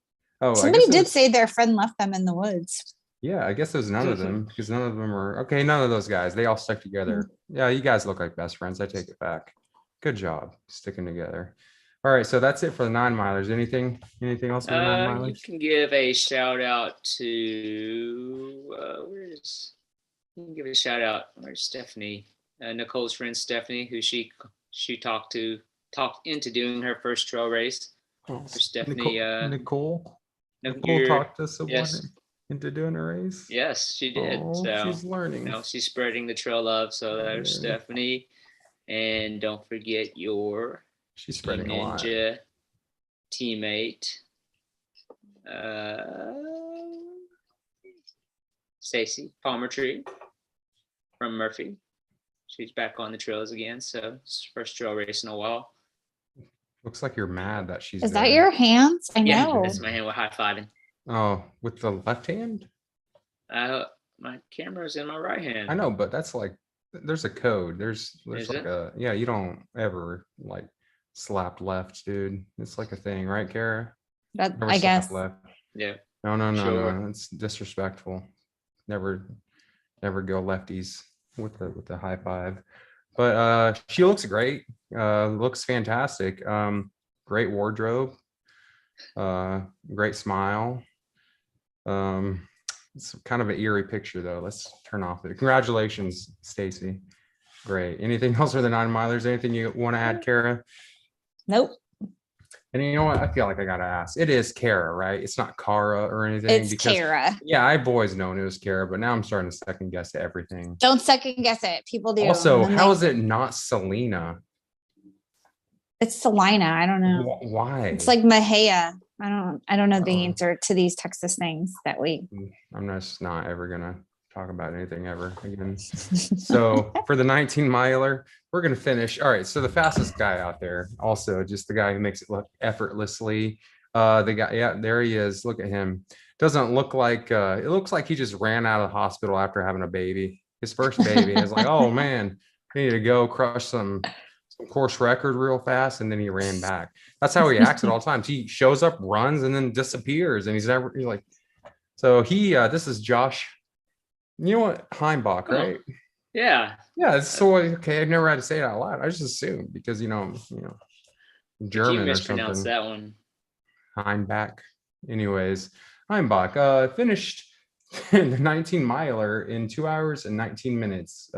Oh, Somebody did say their friend left them in the woods. Yeah, I guess there's none of them, because none of them were okay. None of those guys, they all stuck together. Yeah, you guys look like best friends. I take it back. Good job sticking together. All right, so that's it for the 9 milers. Anything else for the 9 milers? You can give a shout out to you can give a shout out. Where's Stephanie? Nicole's friend Stephanie, who she talked into doing her first trail race. Oh, Stephanie, Nicole Nicole talked us someone yes. into doing a race. Yes, she did. Oh, so she's learning. She's spreading the trail love. So there's Stephanie, and don't forget your she's spreading a lot. Teammate, Stacy Palmertree from Murphy. She's back on the trails again. So it's her first trail race in a while. Looks like you're mad that she's. Is that your hands? I Yeah, know. that's my hand. We're high fiving. Oh, with the left hand? My camera's in my right hand. I know, but that's like, there's a code. There's Is like it? yeah, you don't ever like slap left, dude. It's like a thing, right, Kara? That Never I slap guess. left. Yeah. No. Sure. It's disrespectful. Never go lefties with the high five. But she looks great. Looks fantastic. Great wardrobe. Great smile. It's kind of an eerie picture though. Let's turn off it. Congratulations, Stacy. Great. Anything else for the 9 milers? Anything you want to add, Kara? Nope. And you know what? I feel like I gotta ask. It is Kara, right? It's not Kara or anything. It's Kara. Yeah, I've always known it was Kara, but now I'm starting to second guess everything. Don't second guess it. People do. Also, how is it not Selena? It's Salina. I don't know. Why? It's like Mahia. I don't know the answer to these Texas things that we. I'm just not ever gonna talk about anything ever again. So for the 19 miler, we're gonna finish. All right. So the fastest guy out there, also just the guy who makes it look effortlessly. The guy, yeah, there he is. Look at him. Doesn't look like it looks like he just ran out of the hospital after having a baby, his first baby. It's like, oh man, I need to go crush some course record real fast, and then he ran back. That's how he acts at all times. He shows up, runs, and then disappears, and he's like. So this is Josh. You know what, Heimbach, right? Yeah. Yeah. So okay, I've never had to say it out loud. I just assumed because you know, German you or mispronounced something. that one. Heimbach. Anyways, Heimbach finished the 19 miler in 2 hours and 19 minutes.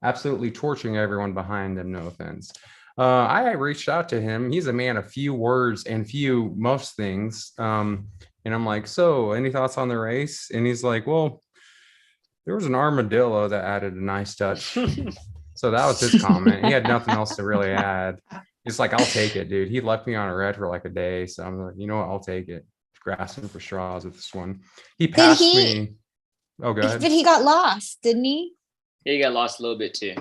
Absolutely torching everyone behind him. No offense. I reached out to him. He's a man of few words and most things. And I'm like, so any thoughts on the race? And he's like, well, there was an armadillo that added a nice touch. So that was his comment. He had nothing else to really add. He's like, I'll take it, dude. He left me on a red for like a day. So I'm like, you know what? I'll take it. Grasping for straws with this one. He passed me. Oh, go ahead. But he got lost, didn't he? Yeah, you got lost a little bit too.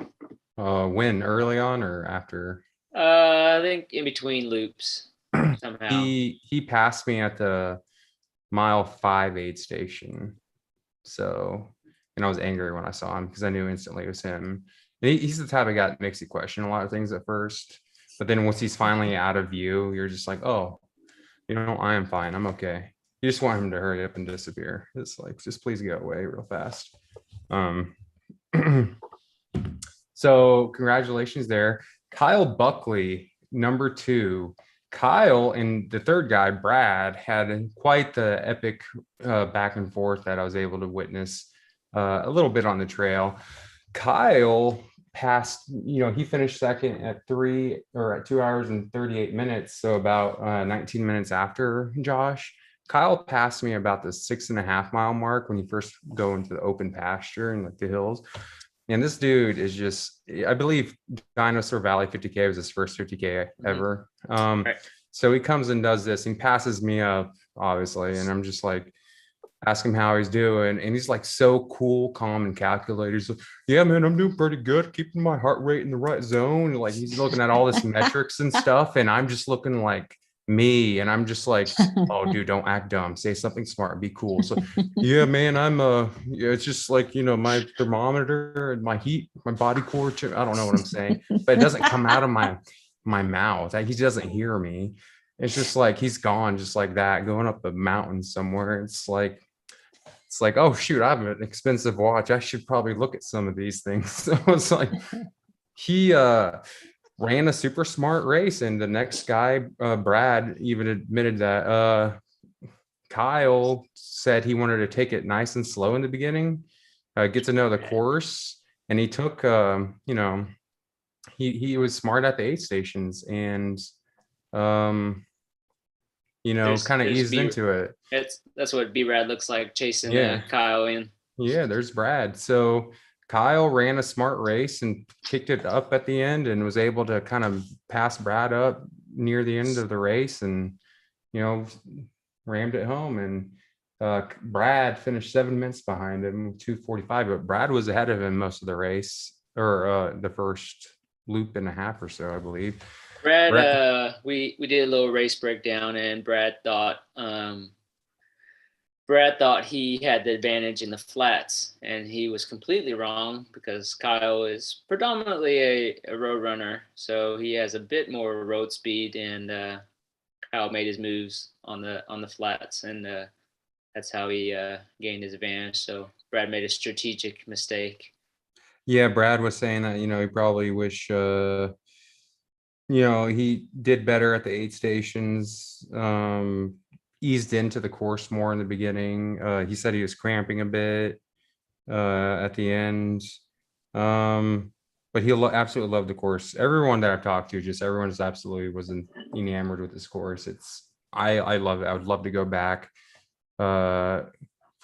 When? Early on or after? I think in between loops somehow. He passed me at the mile 5 aid station. So, and I was angry when I saw him because I knew instantly it was him. He's the type of guy that makes you question a lot of things at first, but then once he's finally out of view, you're just like, oh, I am fine. I'm okay. You just want him to hurry up and disappear. It's like, just please get away real fast. So congratulations there. Kyle Buckley, number 2. Kyle and the third guy, Brad, had quite the epic back and forth that I was able to witness a little bit on the trail. Kyle passed, he finished second at 2 hours and 38 minutes. So about 19 minutes after Josh. Kyle passed me about the 6.5 mile mark when you first go into the open pasture and like the hills. And this dude is just, I believe Dinosaur Valley 50K was his first 50K ever. Right. So he comes and does this and passes me up, obviously. And I'm just like, ask him how he's doing. And he's like so cool, calm, and calculated. He's like, yeah, man, I'm doing pretty good, keeping my heart rate in the right zone. Like he's looking at all this metrics and stuff. And I'm just looking like me. And I'm just like, oh, dude, don't act dumb. Say something smart. Be cool. So yeah, man, it's just like, my thermometer and my heat, my body core. I don't know what I'm saying, but it doesn't come out of my mouth. He doesn't hear me. It's just like he's gone just like that, going up a mountain somewhere. It's like, oh shoot, I have an expensive watch. I should probably look at some of these things. So it's like he ran a super smart race, and the next guy, Brad, even admitted that Kyle said he wanted to take it nice and slow in the beginning, get to know the course, and he took he was smart at the aid stations and kind of eased into it. That's what B-Rad looks like, chasing Kyle in. Yeah, there's Brad. So Kyle ran a smart race and kicked it up at the end and was able to kind of pass Brad up near the end of the race and, rammed it home. And Brad finished 7 minutes behind him, 2:45, but Brad was ahead of him most of the race, or the first loop and a half or so, I believe. Brad, we did a little race breakdown, and Brad thought he had the advantage in the flats, and he was completely wrong because Kyle is predominantly a road runner, so he has a bit more road speed, and Kyle made his moves on the flats, and that's how he gained his advantage. So Brad made a strategic mistake. Yeah, Brad was saying that he probably wish he did better at the aid stations. Eased into the course more in the beginning. He said he was cramping a bit at the end, but he absolutely loved the course. Everyone that I've talked to, just everyone just absolutely was enamored with this course. I love it. I would love to go back. For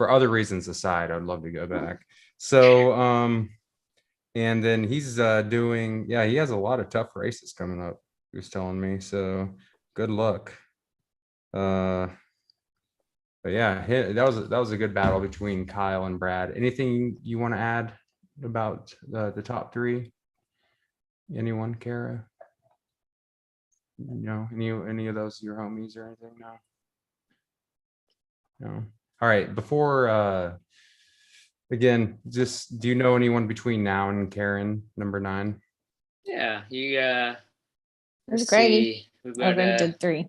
other reasons aside, I would love to go back. So and then he's doing, he has a lot of tough races coming up, he was telling me, so good luck. But yeah, that was a good battle between Kyle and Brad. Anything you want to add about the top 3? Anyone, Kara? Any of those your homies or anything? No. All right. Before again, just do you know anyone between now and Karen, number 9? Yeah, There's Grady. Greg did 3.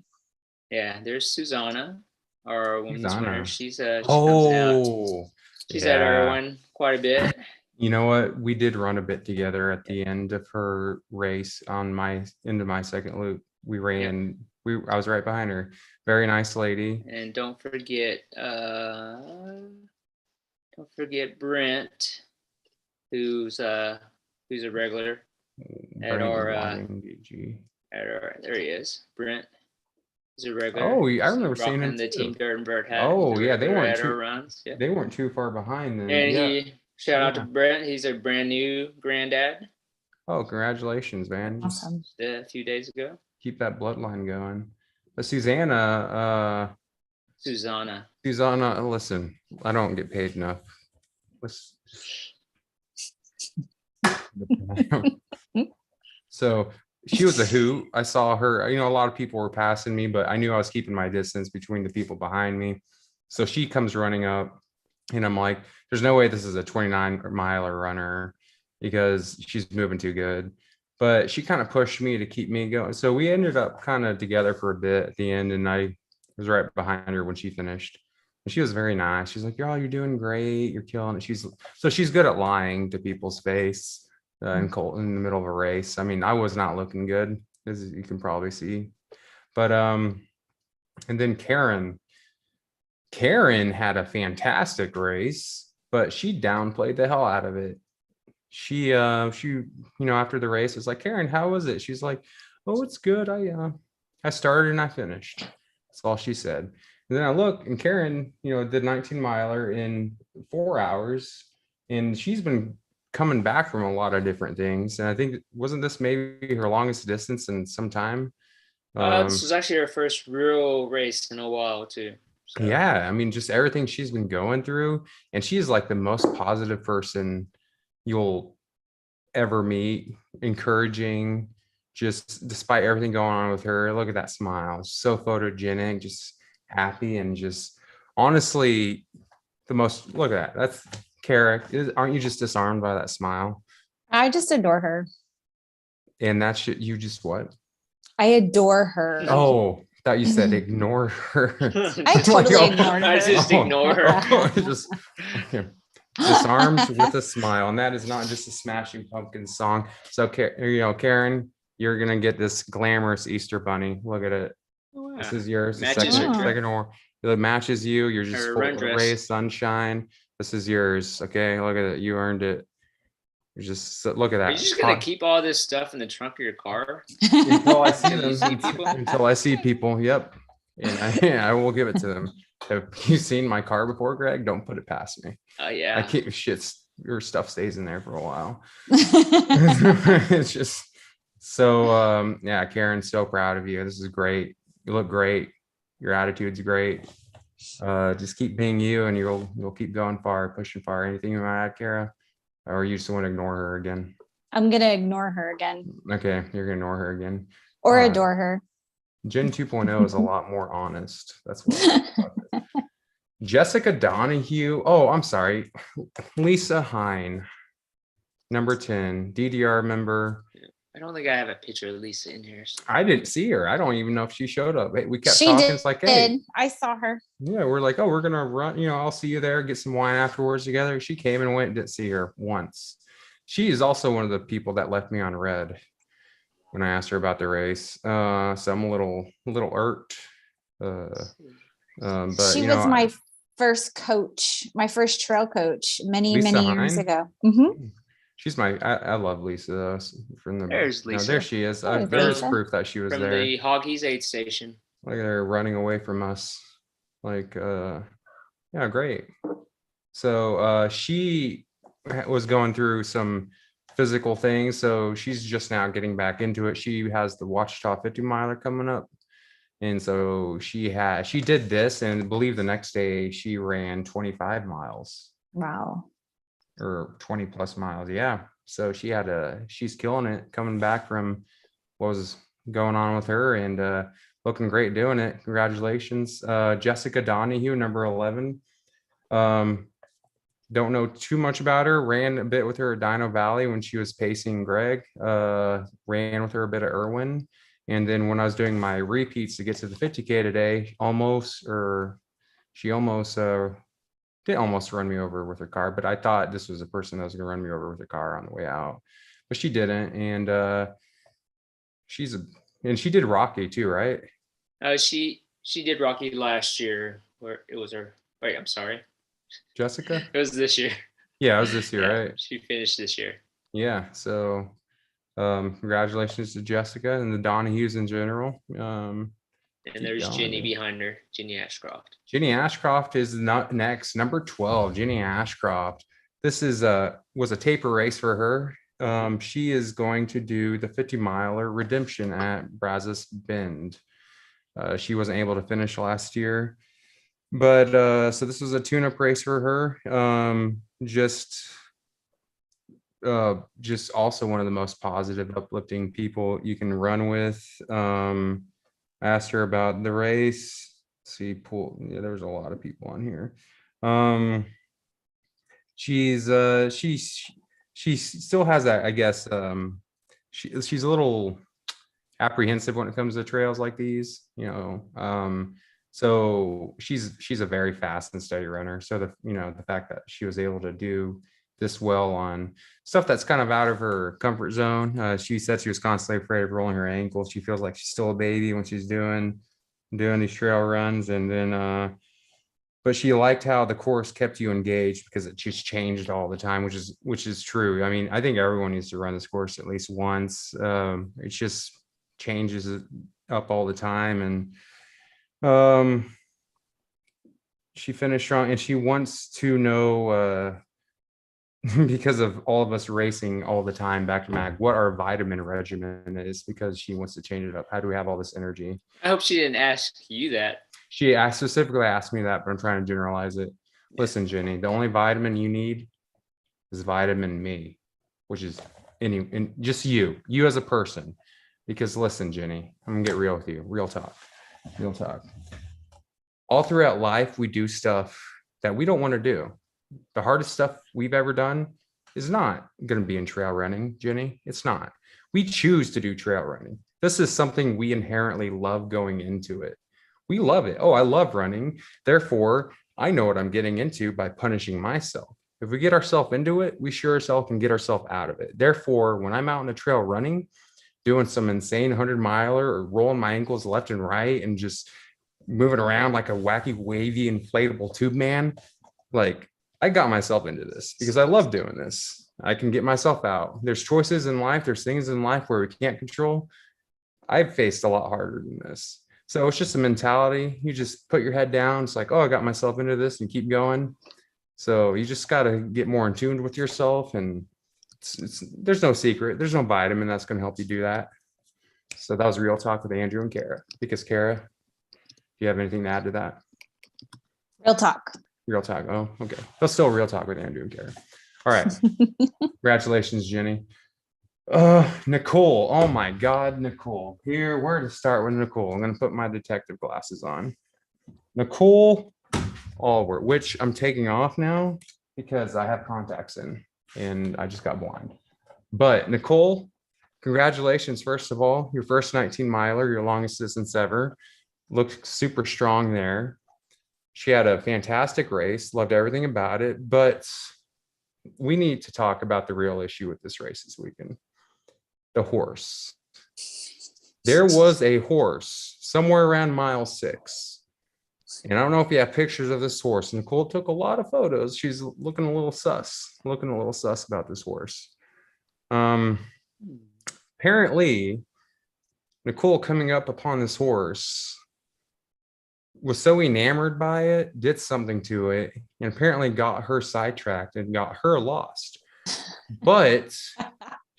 Yeah, there's Susanna, our women's winner. She's comes out. She's at our one quite a bit. You know what? We did run a bit together at the end of her race into my second loop. We ran. I was right behind her. Very nice lady. And don't forget Brent, who's a regular at our there he is. Brent is a regular. Oh, I remember seeing him. The Team Dirt and Bird hat. Oh yeah, they weren't too runs. Yeah. They weren't too far behind then. And shout out to Brent. He's a brand new granddad. Oh, congratulations, man! Awesome. A few days ago. Keep that bloodline going. But Susanna, listen, I don't get paid enough. So she was a hoot. I saw her, a lot of people were passing me, but I knew I was keeping my distance between the people behind me. So she comes running up and I'm like, there's no way this is a 29 miler runner. because she's moving too good. But she kind of pushed me to keep me going. So we ended up kind of together for a bit at the end, and I was right behind her when she finished. And she was very nice. She's like, you're doing great. You're killing it. She's good at lying to people's face in the middle of a race. I mean, I was not looking good, as you can probably see. But and then Karen had a fantastic race, but she downplayed the hell out of it. She after the race was like, Karen, how was it? She's like, oh, it's good. I started and I finished. That's all she said. And then I look, and Karen, did 19 miler in 4 hours, and she's been coming back from a lot of different things. And I think, wasn't this maybe her longest distance in some time? This was actually her first real race in a while too. So. Yeah, I mean, just everything she's been going through, and she's like the most positive person you'll ever meet, encouraging, just despite everything going on with her. Look at that smile, so photogenic, just happy, and just honestly look at that. That's Kara. Aren't you just disarmed by that smile? I just adore her. And that's you just what? I adore her. Oh, thought you said ignore her. I totally ignored her. I just ignore her. Okay. Disarmed with a smile, and that is not just a Smashing Pumpkins song. So Karen, you're gonna get this glamorous Easter bunny. Look at it. Oh, yeah. This is yours. Matches second or it matches you. You're just Her full red of dress. ray of sunshine. This is yours. Okay, look at it. You earned it. You're just look at that. Are you just gonna keep all this stuff in the trunk of your car? Until I see them. You see people? Until I see people. Yep. And I will give it to them. Have you seen my car before, Greg? Don't put it past me. Oh yeah. I keep your stuff stays in there for a while. It's just so yeah, Karen, so proud of you. This is great. You look great. Your attitude's great. Just keep being you, and you'll keep going far, pushing far. Anything you want to add, Kara? Or you just want to ignore her again? I'm gonna ignore her again. Okay, you're gonna ignore her again. Or adore her. Gen 2.0 is a lot more honest. That's what Jessica Donahue. Oh, I'm sorry. Lisa Hine, number 10, DDR member. I don't think I have a picture of Lisa in here. So. I didn't see her. I don't even know if she showed up. We kept She talking. did. It's like, hey, I saw her. yeah, we're like, oh, we're gonna run. I'll see you there. Get some wine afterwards together. She came and went. Didn't see her once. She is also one of the people that left me on red when I asked her about the race. So I'm a little irked. But She was my first coach, my first trail coach many Lisa years Hine? ago. Mm-hmm. She's I love Lisa though. From the There's Lisa. there she is. There's There's Lisa. proof that she was From there. the Hoggies aid station. Like they're running away from us. Like yeah, great. So she was going through some physical things, so she's just now getting back into it. She has the Ouachita 50 miler coming up, and so she did this, and I believe the next day she ran 25 miles. Wow. Or 20 plus miles. Yeah. So she's killing it, coming back from what was going on with her, and looking great doing it. Congratulations. Jessica Donahue, number 11. Don't know too much about her. Ran a bit with her at Dino Valley when she was pacing Greg. Ran with her a bit at Irwin. And then when I was doing my repeats to get to the 50K today, she almost did almost run me over with her car, but I thought this was a person that was going to run me over with her car on the way out, but she didn't. And she did Rocky too, right? She did Rocky last year, where it was her. Wait, I'm sorry. Jessica? It was this year. Yeah, it was this year, Yeah, right? She finished this year. Yeah. So congratulations to Jessica and the Donahues in general. And there's Jenny behind her, Jenny Ashcroft. Jenny Ashcroft is not next, number 12. Jenny Ashcroft. This was a taper race for her. She is going to do the 50 miler redemption at Brazos Bend. She wasn't able to finish last year, but so this was a tune-up race for her. Just also one of the most positive, uplifting people you can run with. Asked her about the race. See, yeah, there's a lot of people on here. She's she still has that, I guess. She's a little apprehensive when it comes to trails like these, you know. So she's a very fast and steady runner. So the fact that she was able to do this well on stuff that's kind of out of her comfort zone. She said she was constantly afraid of rolling her ankles. She feels like she's still a baby when she's doing these trail runs. And then but she liked how the course kept you engaged because it just changed all the time, which is true. I mean, I think everyone needs to run this course at least once. It just changes it up all the time. And she finished strong, and she wants to know because of all of us racing all the time back to back, what our vitamin regimen is, because she wants to change it up. How do we have all this energy? I hope she didn't ask you that. She specifically asked me that, but I'm trying to generalize it. Listen, Jenny, the only vitamin you need is vitamin me, which is just you as a person. Because listen, Jenny, I'm gonna get real with you. Real talk. All throughout life, we do stuff that we don't want to do. The hardest stuff we've ever done is not going to be in trail running, Jenny. It's not. We choose to do trail running. This is something we inherently love going into it. We love it. Oh, I love running. Therefore, I know what I'm getting into by punishing myself. If we get ourselves into it, we sure as hell can get ourselves out of it. Therefore, when I'm out on the trail running, doing some insane 100-miler or rolling my ankles left and right and just moving around like a wacky, wavy, inflatable tube man, like, I got myself into this because I love doing this. I can get myself out. There's choices in life. There's things in life where we can't control. I've faced a lot harder than this. So it's just a mentality. You just put your head down. It's like, oh, I got myself into this, and keep going. So you just got to get more in tune with yourself. And there's no secret. There's no vitamin that's going to help you do that. So that was Real Talk with Andrew and Kara. Because Kara, do you have anything to add to that? Real talk. Real talk. Oh, okay. That's still Real Talk with Andrew and Kara. All right. Congratulations, Jenny. Nicole. Oh my God, Nicole. Where to start with Nicole? I'm gonna put my detective glasses on. Nicole Allward, which I'm taking off now because I have contacts in and I just got blind. But Nicole, congratulations, first of all. Your first 19-miler, your longest distance ever. Looked super strong there. She had a fantastic race, loved everything about it, but we need to talk about the real issue with this race this weekend. The horse. There was a horse somewhere around mile 6. And I don't know if you have pictures of this horse. Nicole took a lot of photos. She's looking a little sus about this horse. Apparently, Nicole coming up upon this horse was so enamored by it, did something to it, and apparently got her sidetracked and got her lost. But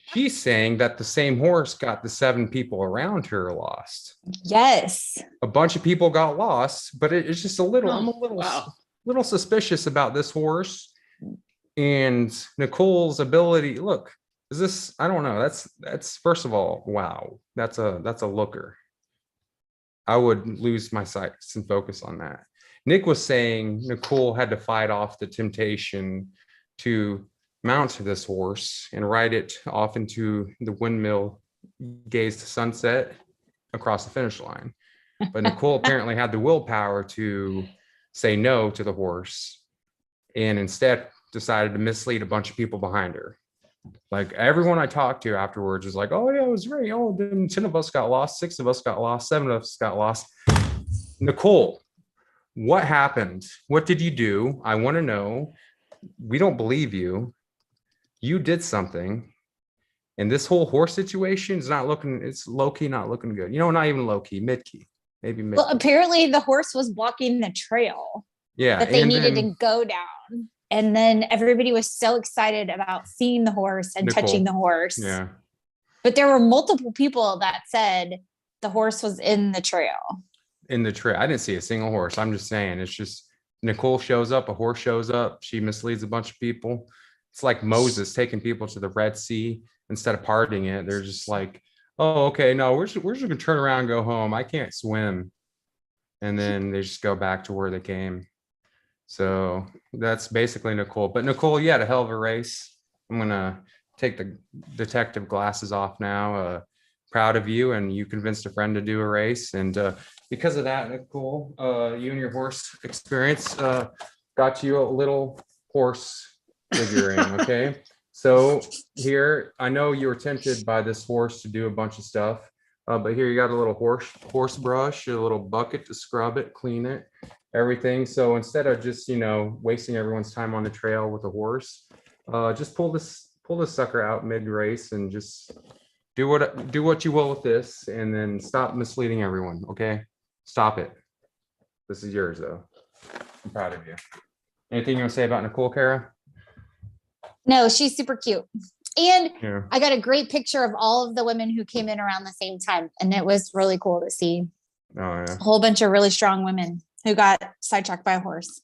she's saying that the same horse got the 7 people around her lost. Yes. A bunch of people got lost, but it's just a little, I'm a little suspicious about this horse and Nicole's ability. Look, is this, I don't know. That's first of all, wow. That's a looker. I would lose my sights and focus on that. Nick was saying Nicole had to fight off the temptation to mount this horse and ride it off into the windmill, gaze to sunset across the finish line. But Nicole apparently had the willpower to say no to the horse and instead decided to mislead a bunch of people behind her. Like everyone I talked to afterwards was like, oh yeah, it was great. Oh, then 10 of us got lost, 6 of us got lost, 7 of us got lost. Nicole, what happened? What did you do? I want to know. We don't believe you. You did something. And this whole horse situation is not looking, it's low-key not looking good. You know, not even low-key, mid-key. Maybe mid-key. Well, apparently the horse was blocking the trail that they needed to go down. And then everybody was so excited about seeing the horse and touching the horse. Yeah. But there were multiple people that said the horse was in the trail. In the trail. I didn't see a single horse. I'm just saying, it's just Nicole shows up, a horse shows up. She misleads a bunch of people. It's like Moses taking people to the Red Sea instead of parting it. They're just like, oh, okay, no, we're just gonna turn around and go home. I can't swim. And then they just go back to where they came. So that's basically Nicole. But Nicole, you had a hell of a race. I'm gonna take the detective glasses off now. Proud of you, and you convinced a friend to do a race, and because of that, Nicole, you and your horse experience got you a little horse figurine. Okay, so here, I know you were tempted by this horse to do a bunch of stuff, but here you got a little horse brush, a little bucket to scrub it, clean it, everything. So instead of just wasting everyone's time on the trail with a horse, just pull this sucker out mid race and just do what you will with this, and then stop misleading everyone. Okay, stop it. This is yours though. I'm proud of you. Anything you want to say about Nicole, Kara? No, she's super cute. And Yeah. I got a great picture of all of the women who came in around the same time. And it was really cool to see Oh yeah. a whole bunch of really strong women who got sidetracked by a horse.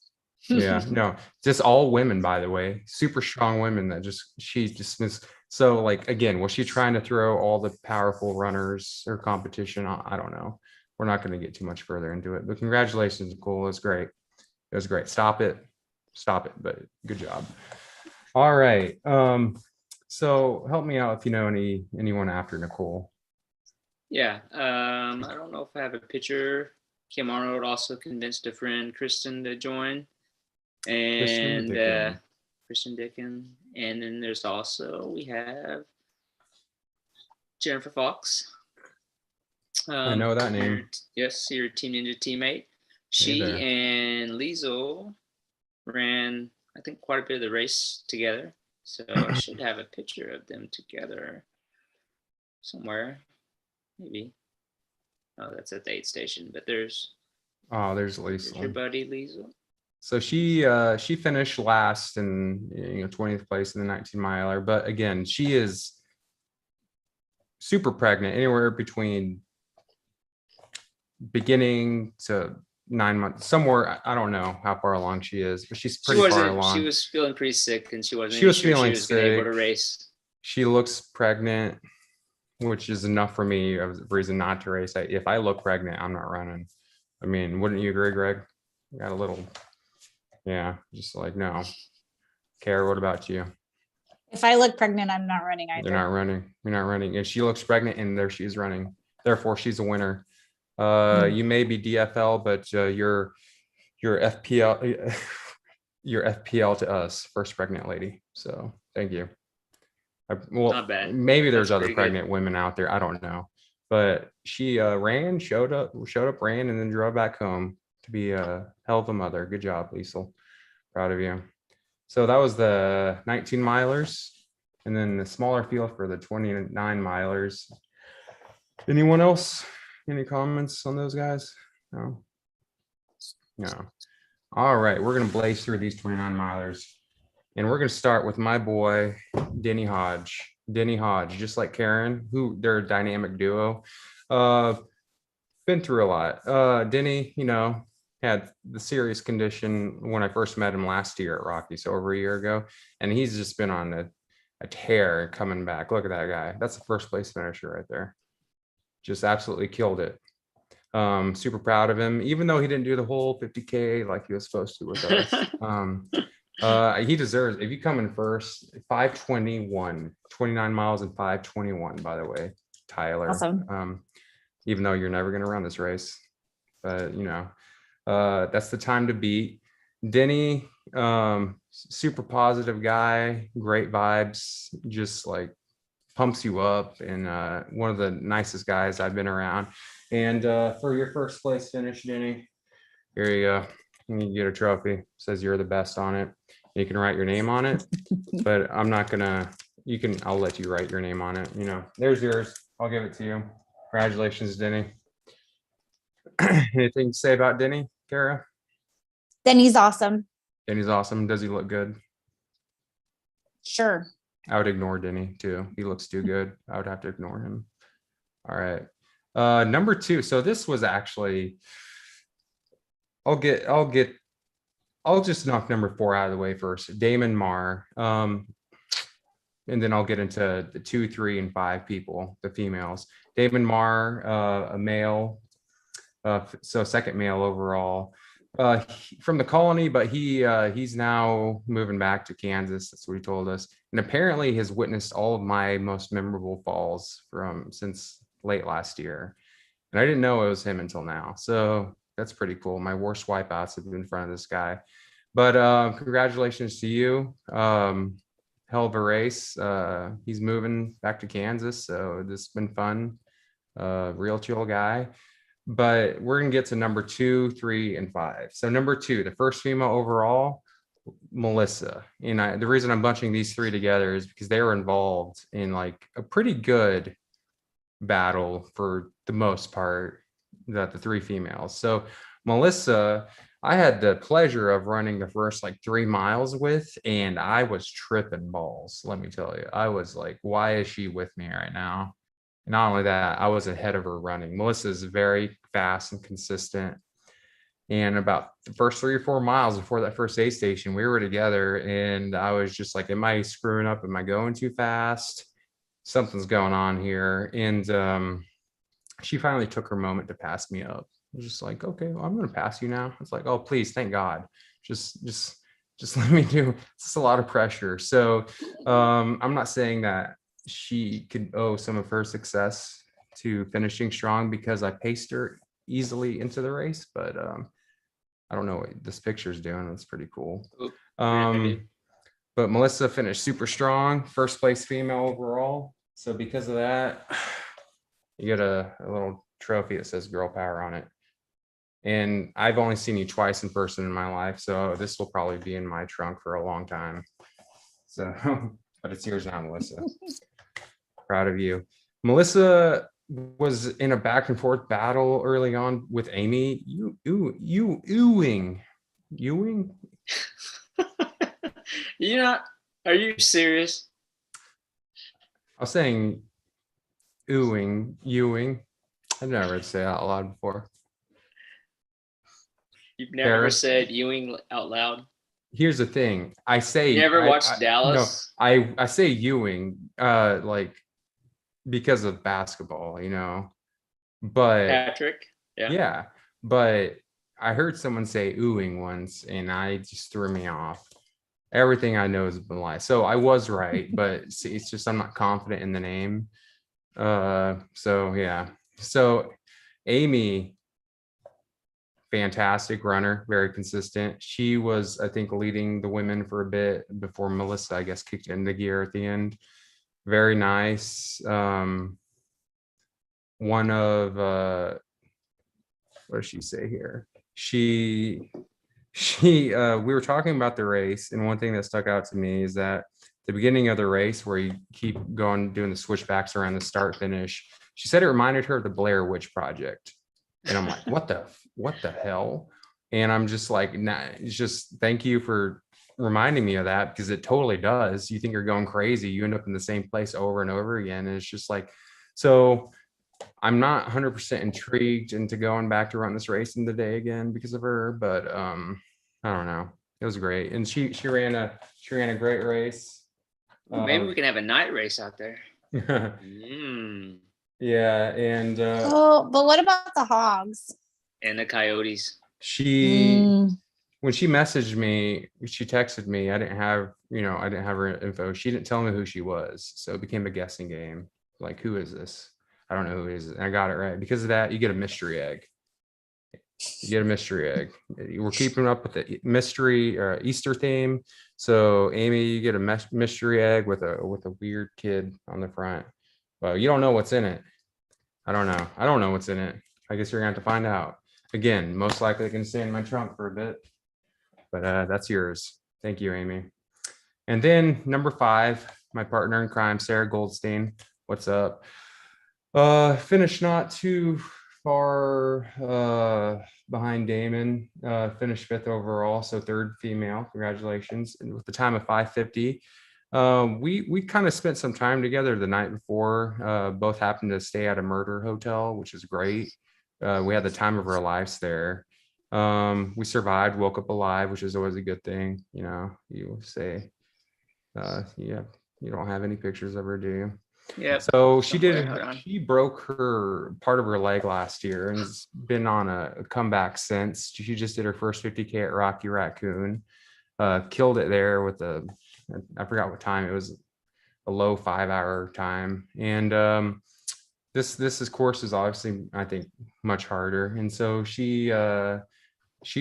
Yeah, no, just all women, by the way, super strong women that she dismissed. So like, again, was she trying to throw all the powerful runners or competition? I don't know. We're not going to get too much further into it, but congratulations, Nicole. It was great. It was great. Stop it, but good job. All right. So help me out if you know anyone after Nicole. Yeah. I don't know if I have a picture. Kim Arnold also convinced a friend, Kristen, to join. And Kristen Dickin. And then there's also, we have Jennifer Fox. I know that name. Yes, your Team Ninja teammate. She and Liesel ran, I think, quite a bit of the race together. So I should have a picture of them together somewhere. Maybe. Oh, that's at the aid station. But there's Liesel. Your buddy Liesel. So she finished last in 20th place in the 19 miler, but again, she is super pregnant, anywhere between beginning to 9 months, somewhere. I don't know how far along she is, but she's pretty far along. She was feeling pretty sick, and she wasn't feeling sick. Able to race. She looks pregnant, which is enough for me of a reason not to race. If I look pregnant, I'm not running. I mean, wouldn't you agree, Greg? Got a little. Yeah, just like, no. Kara, what about you? If I look pregnant, I'm not running either. You're not running. If she looks pregnant, and there she's running. Therefore, she's a winner. You may be DFL, but you're FPL. You're FPL to us, first pregnant lady. So thank you. Well, not bad. Maybe there's other pregnant women out there. I don't know, but she ran, showed up, ran, and then drove back home to be a hell of a mother. Good job, Liesel. Proud of you. So that was the 19 milers, and then the smaller field for the 29 milers. Anyone else? Any comments on those guys? No. All right, we're gonna blaze through these 29 milers, and we're gonna start with my boy Denny Hodge. Denny Hodge, just like Karen, who they're a dynamic duo. Been through a lot. Denny, had the serious condition when I first met him last year at Rocky, so over a year ago, and he's just been on a tear coming back. Look at that guy. That's the first place finisher right there. Just absolutely killed it. Super proud of him, even though he didn't do the whole 50K like he was supposed to with us. He deserves, if you come in first, 5:21, 29 miles and 5:21, by the way, Tyler. Awesome. Even though you're never going to run this race, but that's the time to beat. Denny, super positive guy, great vibes, just like pumps you up, and one of the nicest guys I've been around. And for your first place finish, Denny, here you go. You get a trophy. Says you're the best on it. You can write your name on it, but I'm not gonna. I'll let you write your name on it. There's yours. I'll give it to you. Congratulations, Denny. Anything to say about Denny, Kara? Denny's awesome. Denny's awesome. Does he look good? Sure. I would ignore Denny too. He looks too good. I would have to ignore him. All right. Number 2. So this was actually, I'll just knock number 4 out of the way first. Damon Marr. And then I'll get into the 2, 3, and 5 people, the females. Damon Marr, a male, so second male overall. From the colony, but he's now moving back to Kansas. That's what he told us. And apparently has witnessed all of my most memorable falls from since late last year. And I didn't know it was him until now. So that's pretty cool. My worst wipeouts have been in front of this guy. But congratulations to you. Hell of a race. He's moving back to Kansas. So this has been fun. Real chill guy. But we're going to get to number 2, 3, and 5. So number 2, the first female overall, Melissa. And the reason I'm bunching these 3 together is because they were involved in like a pretty good battle for the most part, the 3 females. So Melissa, I had the pleasure of running the first like 3 miles with, and I was tripping balls. Let me tell you, I was like, why is she with me right now? And not only that, I was ahead of her running. Melissa is very fast and consistent. And about the first 3 or 4 miles before that first aid station, we were together, and I was just like, am I screwing up? Am I going too fast? Something's going on here. And she finally took her moment to pass me up. I was just like, okay, well, I'm going to pass you now. It's like, oh, please, thank God. Just let me do. It's a lot of pressure. So I'm not saying that she could owe some of her success to finishing strong because I paced her easily into the race, but I don't know what this picture is doing. That's pretty cool. But Melissa finished super strong, first place female overall. So because of that, you get a little trophy that says girl power on it. And I've only seen you twice in person in my life, so this will probably be in my trunk for a long time. So, but it's yours now, Melissa. Proud of you. Melissa was in a back and forth battle early on with Amy. Ewing. Are you serious? I was saying Ewing. I've never heard say it out loud before. You've never said Ewing out loud? Here's the thing. I say you never watched Dallas? No, I say Ewing, like because of basketball, but Patrick. Yeah. But I heard someone say Ewing once, and I just threw me off. Everything I know has been lie. So I was right, but it's just I'm not confident in the name. So yeah. So Amy, fantastic runner, very consistent. She was, I think, leading the women for a bit before Melissa, I guess, kicked into gear at the end. Very nice. One of what does she say here? We were talking about the race, and one thing that stuck out to me is that the beginning of the race, where you keep going doing the switchbacks around the start finish, she said it reminded her of the Blair Witch Project. And I'm like, what the hell? And I'm just like, nah, it's just thank you for reminding me of that, because it totally does. You think you're going crazy, you end up in the same place over and over again. And it's just like, so I'm not 100% intrigued into going back to run this race in the day again because of her, but I don't know. It was great, and she ran a great race. Maybe we can have a night race out there. Yeah, and but what about the hogs and the coyotes? When she messaged me, she texted me. I didn't have her info. She didn't tell me who she was, so it became a guessing game. Like, who is this? I don't know who it is. And I got it right. Because of that, you get a mystery egg. We're keeping up with the mystery Easter theme. So Amy, you get a mystery egg with a weird kid on the front. Well, you don't know what's in it. I don't know what's in it. I guess you're gonna have to find out. Again, most likely going to stay in my trunk for a bit. But that's yours. Thank you, Amy. And then number 5, my partner in crime, Sarah Goldstein. What's up? Finished not too far behind Damon. Finished 5th overall, so 3rd female. Congratulations. And with the time of 5:50. We kind of spent some time together the night before. Both happened to stay at a murder hotel, which is great. We had the time of our lives there. We survived, woke up alive, which is always a good thing. You say, you don't have any pictures of her, do you? Yeah. So she Somewhere, hold on. she broke her part of her leg last year and has been on a comeback since. She just did her first 50K at Rocky Raccoon, killed it there with I forgot what time it was, a low 5-hour time. And this course is obviously, I think, much harder. And so she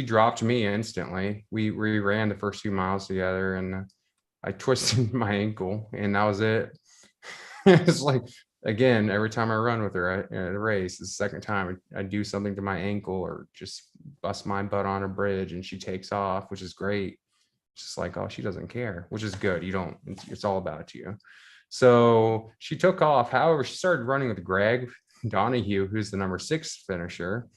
dropped me instantly. We ran the first few miles together, and I twisted my ankle, and that was it. It's like, again, every time I run with her at a race, the second time I do something to my ankle or just bust my butt on a bridge, and she takes off, which is great. It's just like, oh, she doesn't care, which is good. It's all about you. So she took off. However, she started running with Greg Donahue, who's the number 6 finisher.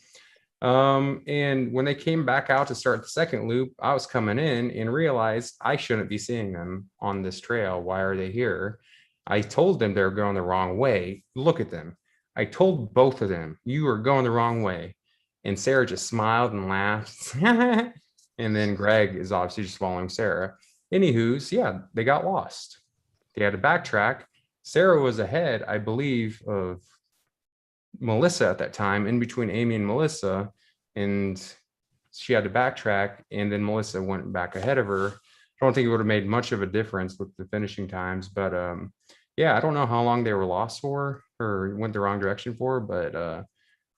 And when they came back out to start the second loop, I was coming in and realized I shouldn't be seeing them on this trail. Why are they here? I told them they're going the wrong way. Look at them. I told both of them, you are going the wrong way. And Sarah just smiled and laughed. And then Greg is obviously just following Sarah. Anywho's, yeah, they got lost. They had to backtrack. Sarah was ahead, I believe, of Melissa at that time, in between Amy and Melissa, and she had to backtrack, and then Melissa went back ahead of her. I don't think it would have made much of a difference with the finishing times, but yeah, I don't know how long they were lost for or went the wrong direction for, but that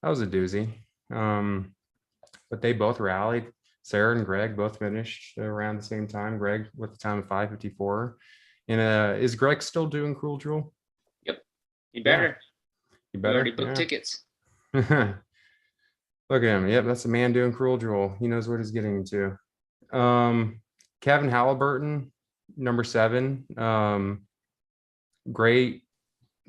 was a doozy. But they both rallied. Sarah and Greg both finished around the same time. Greg with the time of 5:54. And is Greg still doing Cruel Jewel? Yep. You better. You We better. already booked tickets. Look at him. Yep, that's a man doing Cruel Jewel. He knows what he's getting into. Kevin Halliburton, number 7. Great.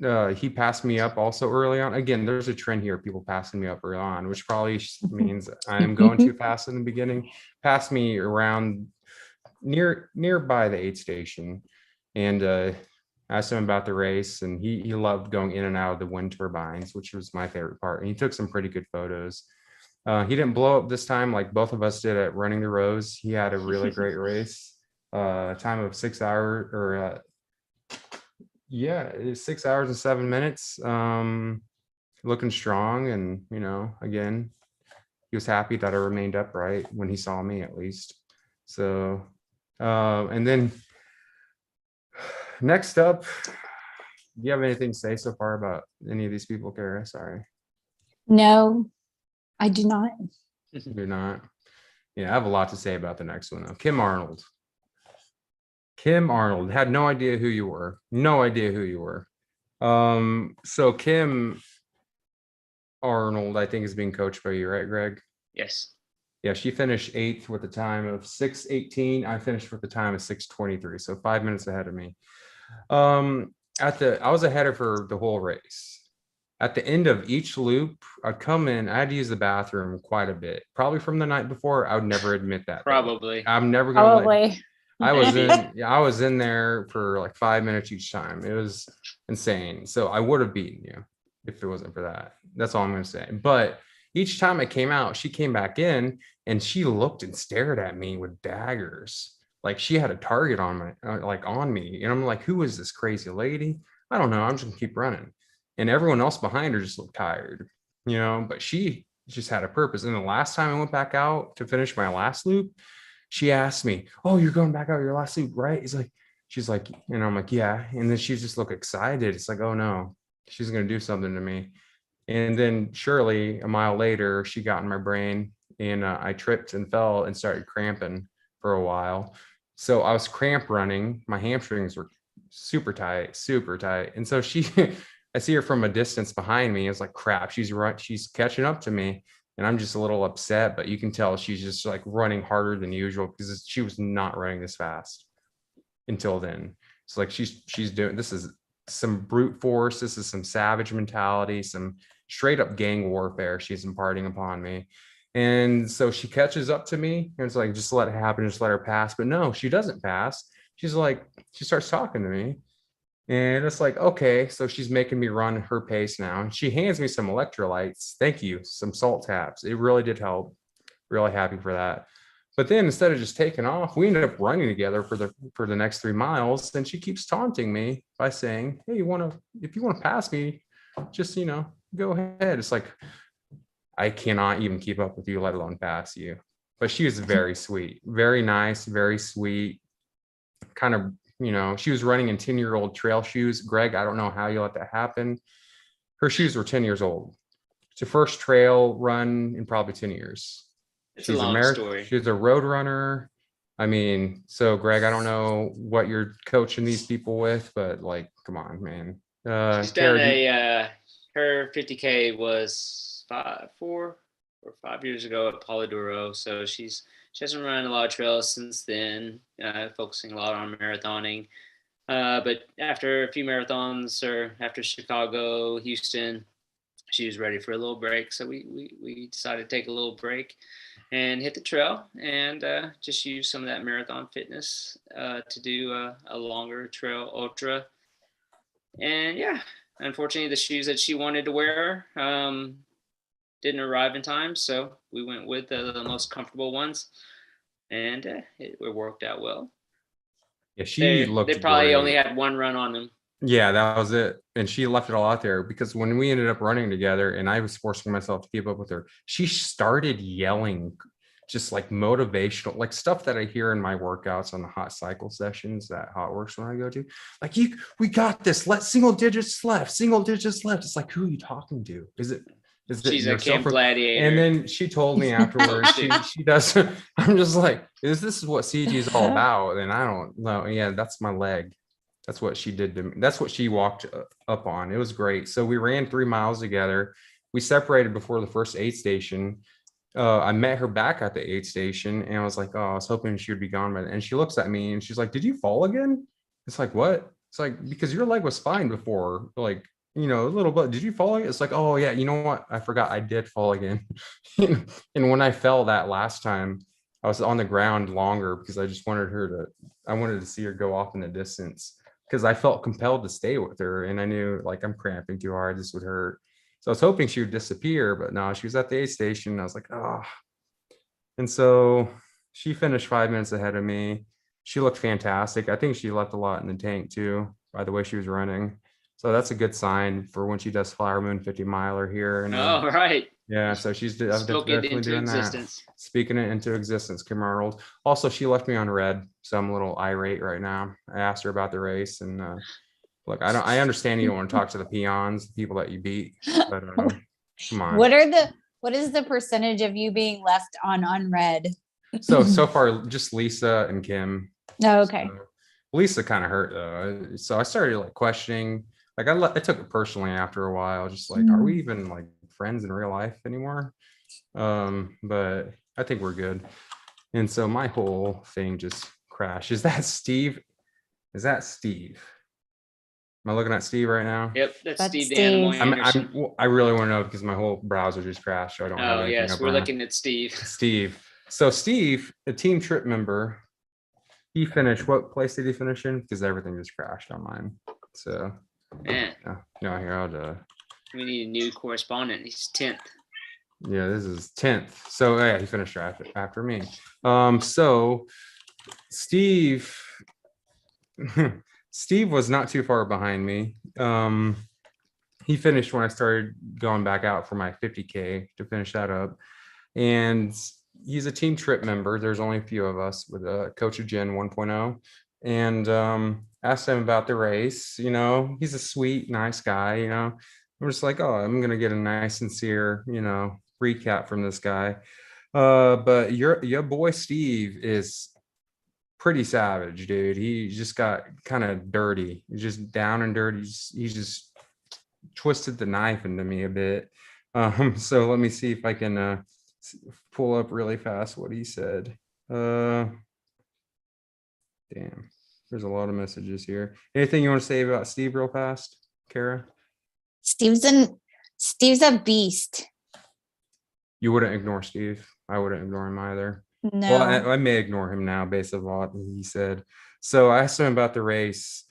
He passed me up also early on. Again, there's a trend here, people passing me up early on, which probably means I'm going too fast in the beginning. Passed me around nearby the aid station, and asked him about the race, and he loved going in and out of the wind turbines, which was my favorite part. And he took some pretty good photos. He didn't blow up this time like both of us did at Running the Rose. He had a really great race. Time of 6 hours, or 6 hours and 7 minutes. Looking strong, and again, he was happy that I remained upright when he saw me, at least. So and then next up, do you have anything to say so far about any of these people, Kara? Sorry. No, I do not. You're not. Yeah, I have a lot to say about the next one though. Kim Arnold. Had no idea who you were. So Kim Arnold, I think, is being coached by you, right, Greg? Yes. Yeah, she finished 8th with a time of 6:18. I finished with the time of 6:23, so 5 minutes ahead of me. I was ahead of her the whole race. At the end of each loop, I'd come in. I had to use the bathroom quite a bit, probably from the night before. I would never admit that. Probably. I'm never gonna. Probably. I was in there for like 5 minutes each time. It was insane. So I would have beaten you if it wasn't for that. That's all I'm gonna say. But each time I came out, she came back in and she looked and stared at me with daggers. Like she had a target on on me. And I'm like, who is this crazy lady? I don't know. I'm just gonna keep running. And everyone else behind her just looked tired, but she just had a purpose. And the last time I went back out to finish my last loop, she asked me, oh, you're going back out your last loop, right? She's like, and I'm like, yeah. And then she just looked excited. It's like, oh no, she's going to do something to me. And then surely a mile later, she got in my brain, and I tripped and fell and started cramping for a while. So I was cramp running. My hamstrings were super tight. And so I see her from a distance behind me. It's like, crap, she's catching up to me. And I'm just a little upset, but you can tell she's just like running harder than usual because she was not running this fast until then. It's like she's doing, this is some brute force. This is some savage mentality, some straight up gang warfare she's imparting upon me. And so she catches up to me and it's like, just let it happen, just let her pass. But no, she doesn't pass. She starts talking to me. And it's like, okay, so she's making me run her pace now. And she hands me some electrolytes. Thank you. Some salt taps. It really did help. Really happy for that. But then instead of just taking off, we ended up running together for the next 3 miles. And she keeps taunting me by saying, hey, if you want to pass me, just, go ahead. It's like, I cannot even keep up with you, let alone pass you. But she was very sweet, very nice, very sweet. Kind of, she was running in 10-year-old trail shoes. Greg, I don't know how you let that happen. Her shoes were 10 years old. It's her first trail run in probably 10 years. It's a long story. She's a road runner. I mean, so Greg, I don't know what you're coaching these people with, but like, come on, man. She's done her 50K was 4 or 5 years ago at Polidoro. So she hasn't run a lot of trails since then, focusing a lot on marathoning. But after a few marathons, or after Chicago, Houston, she was ready for a little break. So we decided to take a little break and hit the trail and just use some of that marathon fitness to do a longer trail ultra. And yeah, unfortunately, the shoes that she wanted to wear didn't arrive in time. So we went with the most comfortable ones, and it worked out well. Yeah, they probably great. Only had one run on them. Yeah, that was it. And she left it all out there because when we ended up running together and I was forcing myself to keep up with her, she started yelling just like motivational, like stuff that I hear in my workouts on the hot cycle sessions that Hot Works when I go to. Like, we got this. Single digits left. It's like, who are you talking to? She's a camp gladiator. And then she told me afterwards, she does. I'm just like, this is what CG is all about? And I don't know. Yeah, that's my leg. That's what she did to me. That's what she walked up on. It was great. So we ran 3 miles together. We separated before the first aid station. I met her back at the aid station and I was like, oh, I was hoping she would be gone by then. And she looks at me and she's like, did you fall again? It's like, what? It's like, because your leg was fine before, like, a little bit. Did you fall again? It's like, oh yeah, you know what? I forgot I did fall again. And when I fell that last time, I was on the ground longer because I just wanted to see her go off in the distance. Because I felt compelled to stay with her and I knew like I'm cramping too hard, this would hurt. So I was hoping she would disappear, but no, she was at the aid station. And I was like, oh. And so she finished 5 minutes ahead of me. She looked fantastic. I think she left a lot in the tank too, by the way she was running. So that's a good sign for when she does Flower Moon 50 miler here. And right. Yeah, so she's definitely doing existence. That. Speaking it into existence, Kim Arnold. Also, she left me on red, so I'm a little irate right now. I asked her about the race, and look, I understand you don't want to talk to the peons, the people that you beat, but come on. What is the percentage of you being left on unread? So far, just Lisa and Kim. Oh, okay. So, Lisa kind of hurt though, so I started like questioning. Like I took it personally after a while, just like, are we even like friends in real life anymore? But I think we're good. And so my whole thing just crashed. Is that Steve? Am I looking at Steve right now? Yep, that's Steve the Animal Anderson. I really want to know because my whole browser just crashed. So I don't know. Oh yes, we're looking at Steve. So Steve, a team trip member, he finished. What place did he finish in? Because everything just crashed on mine. So man, here I'll we need a new correspondent. He's 10th. Yeah, this is 10th. So yeah, he finished after me. So Steve was not too far behind me. He finished when I started going back out for my 50K to finish that up. And he's a team trip member. There's only a few of us with Coach Jen 1.0. And asked him about the race. He's a sweet, nice guy, I'm just like, oh, I'm going to get a nice, sincere, recap from this guy. But your boy Steve is pretty savage, dude. He just got kind of dirty. He's just down and dirty. He just twisted the knife into me a bit. So let me see if I can pull up really fast what he said. Damn. There's a lot of messages here. Anything you want to say about Steve real fast, Kara? Steve's a beast. You wouldn't ignore Steve. I wouldn't ignore him either. No. Well, I may ignore him now based on what he said. So I asked him about the race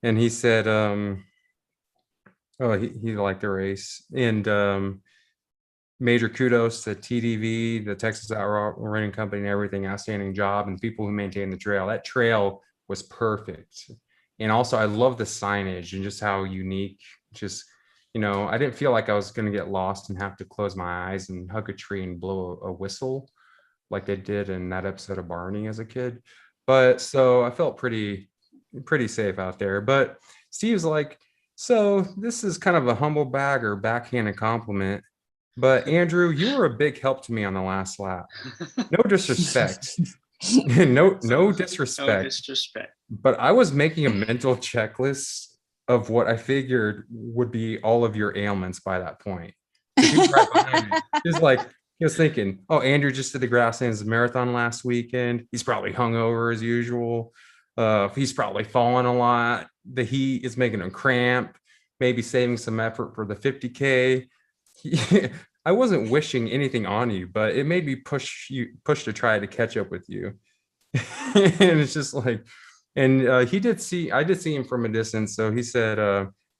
and he said, he liked the race. And, major kudos to TDV, the Texas Outlaw Running Company, and everything. Outstanding job, and people who maintain the trail. That trail was perfect. And also, I love the signage and just how unique. Just, I didn't feel like I was going to get lost and have to close my eyes and hug a tree and blow a whistle like they did in that episode of Barney as a kid. But so I felt pretty safe out there. But Steve's like, so this is kind of a humble brag or backhanded compliment. But Andrew, you were a big help to me on the last lap. No disrespect. No disrespect. No disrespect. But I was making a mental checklist of what I figured would be all of your ailments by that point. He was right behind me. He was thinking, oh, Andrew just did the Grasslands Marathon last weekend. He's probably hungover as usual. He's probably fallen a lot. The heat is making him cramp. Maybe saving some effort for the 50K. I wasn't wishing anything on you, but it made me push to try to catch up with you. And it's just like, and I did see him from a distance. So he said,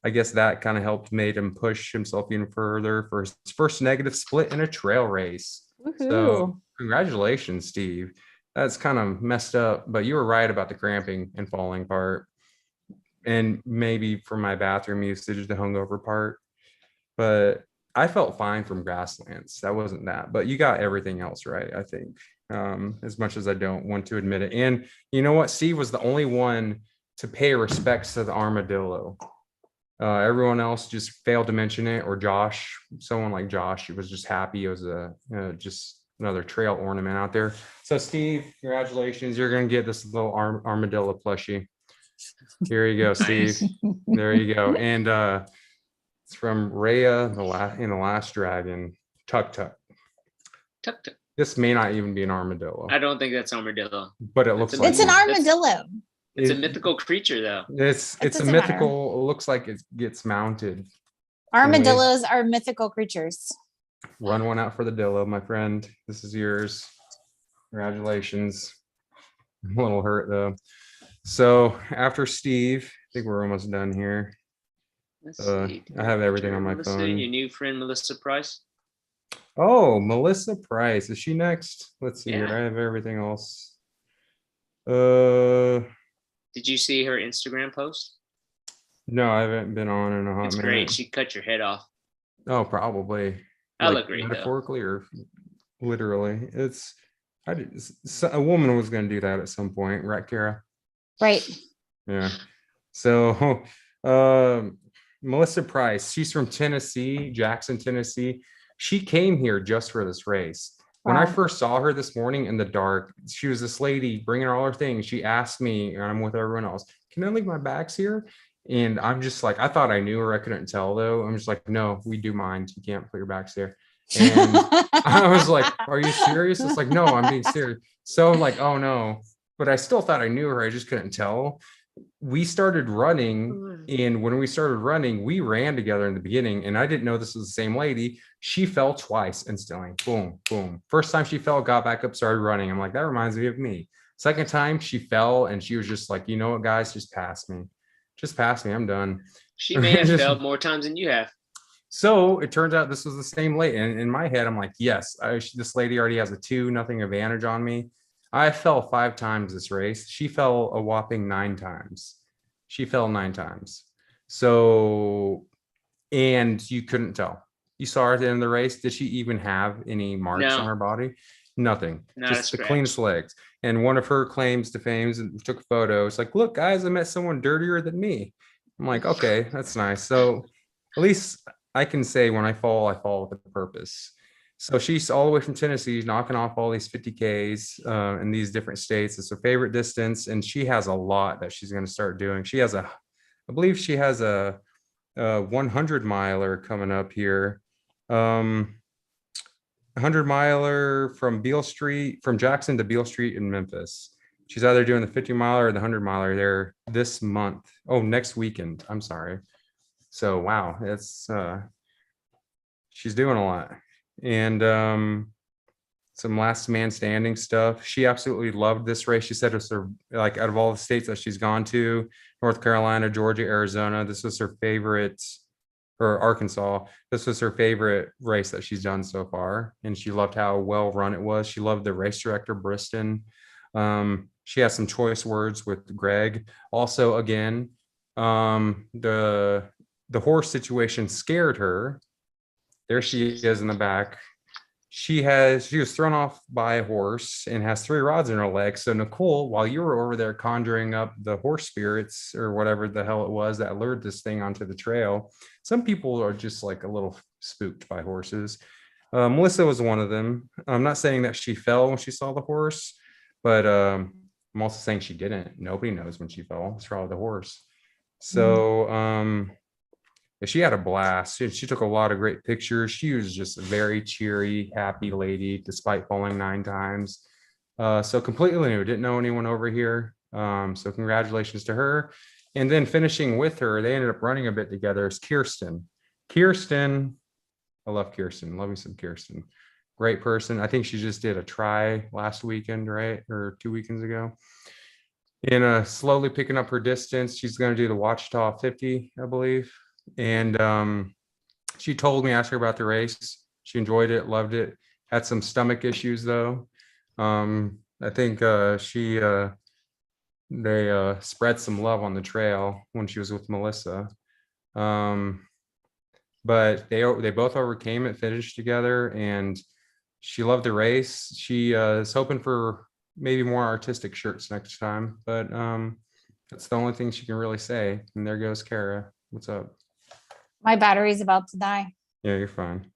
I guess that kind of made him push himself even further for his first negative split in a trail race. Woo-hoo. So congratulations, Steve. That's kind of messed up, but you were right about the cramping and falling part. And maybe for my bathroom usage, the hungover part. But I felt fine from Grasslands. That wasn't that, but you got everything else right, I think, as much as I don't want to admit it. And you know what? Steve was the only one to pay respects to the armadillo. Everyone else just failed to mention it, or Josh, someone like Josh, he was just happy it was just another trail ornament out there. So Steve, congratulations. You're going to get this little armadillo plushie. Here you go, Steve. There you go. And it's from Rhea, the Last Dragon. Tuk Tuk. Tuk Tuk. This may not even be an armadillo. I don't think that's armadillo. But it looks like it's an armadillo. It's a mythical creature, though. It's a mythical. Matter. It looks like it gets mounted. Armadillos are mythical creatures. Run one out for the dillo, my friend. This is yours. Congratulations. I'm a little hurt though. So after Steve, I think we're almost done here. I have everything on my phone. Your new friend Melissa Price. Oh, Melissa Price. Is she next? Let's see Yeah. here. I have everything else. Did you see her Instagram post? No, I haven't been on in a hot It's minute. great. She cut your head off. Oh, probably. I look great metaphorically though. Or literally. A woman was going to do that at some point, right, Kara? Right. Yeah. So, Melissa Price, she's from Tennessee, Jackson, Tennessee. She came here just for this race. When I first saw her this morning in the dark, she was this lady bringing all her things. She asked me, and I'm with everyone else, can I leave my bags here? And I'm just like, I thought I knew her. I couldn't tell though. I'm just like, no, we do mind. You can't put your bags there. And I was like, are you serious? It's like, no, I'm being serious. So I'm like, oh no. But I still thought I knew her. I just couldn't tell. We started running, and when we started running, we ran together in the beginning, and I didn't know this was the same lady. She fell twice instantly. Boom, boom. First time she fell, got back up, started running. I'm like, that reminds me of me. Second time she fell, and she was just like, you know what, guys, just pass me. Just pass me. I'm done. She may have fell more times than you have. So it turns out this was the same lady. And in my head, I'm like, yes, this lady already has a 2-0 advantage on me. I fell 5 times this race. She fell a whopping 9 times. She fell 9 times. So, and you couldn't tell. You saw her at the end of the race. Did she even have any marks on her body? Nothing. Just the cleanest legs. And one of her claims to fame took a photo. It's like, look, guys, I met someone dirtier than me. I'm like, okay, that's nice. So at least I can say when I fall with a purpose. So she's all the way from Tennessee, knocking off all these 50Ks in these different states. It's her favorite distance, and she has a lot that she's going to start doing. I believe she has a 100 miler coming up here. 100 miler from Jackson to Beale Street in Memphis. She's either doing the 50 miler or the 100 miler there this month. Oh, next weekend. I'm sorry. So, wow, she's doing a lot. And some last man standing stuff. She absolutely loved this race. She said it was her, like, out of all the states that she's gone to, North Carolina, Georgia, Arizona, this was her favorite or Arkansas. This was her favorite race that she's done so far, and she loved how well run it was. She loved the race director, Briston. She has some choice words with Greg. Also, again, the horse situation scared her. There she is in the back. She was thrown off by a horse and has 3 rods in her leg. So Nicole, while you were over there conjuring up the horse spirits or whatever the hell it was that lured this thing onto the trail, some people are just like a little spooked by horses. Melissa was one of them. I'm not saying that she fell when she saw the horse, but I'm also saying she didn't. Nobody knows when she fell. It's probably the horse. So she had a blast. She took a lot of great pictures. She was just a very cheery, happy lady, despite falling 9 times. So completely new, didn't know anyone over here. So congratulations to her. And then finishing with her, they ended up running a bit together, is Kirsten. Kirsten, I love Kirsten. Love me some Kirsten. Great person. I think she just did a try last weekend, right? Or 2 weekends ago. And slowly picking up her distance. She's going to do the Watchtower 50, I believe. And she told me, asked her about the race. She enjoyed it, loved it. Had some stomach issues though. I think they spread some love on the trail when she was with Melissa. But they both overcame it, finished together, and she loved the race. She is hoping for maybe more artistic shirts next time, but that's the only thing she can really say. And there goes Kara. What's up? My battery's about to die. Yeah, you're fine.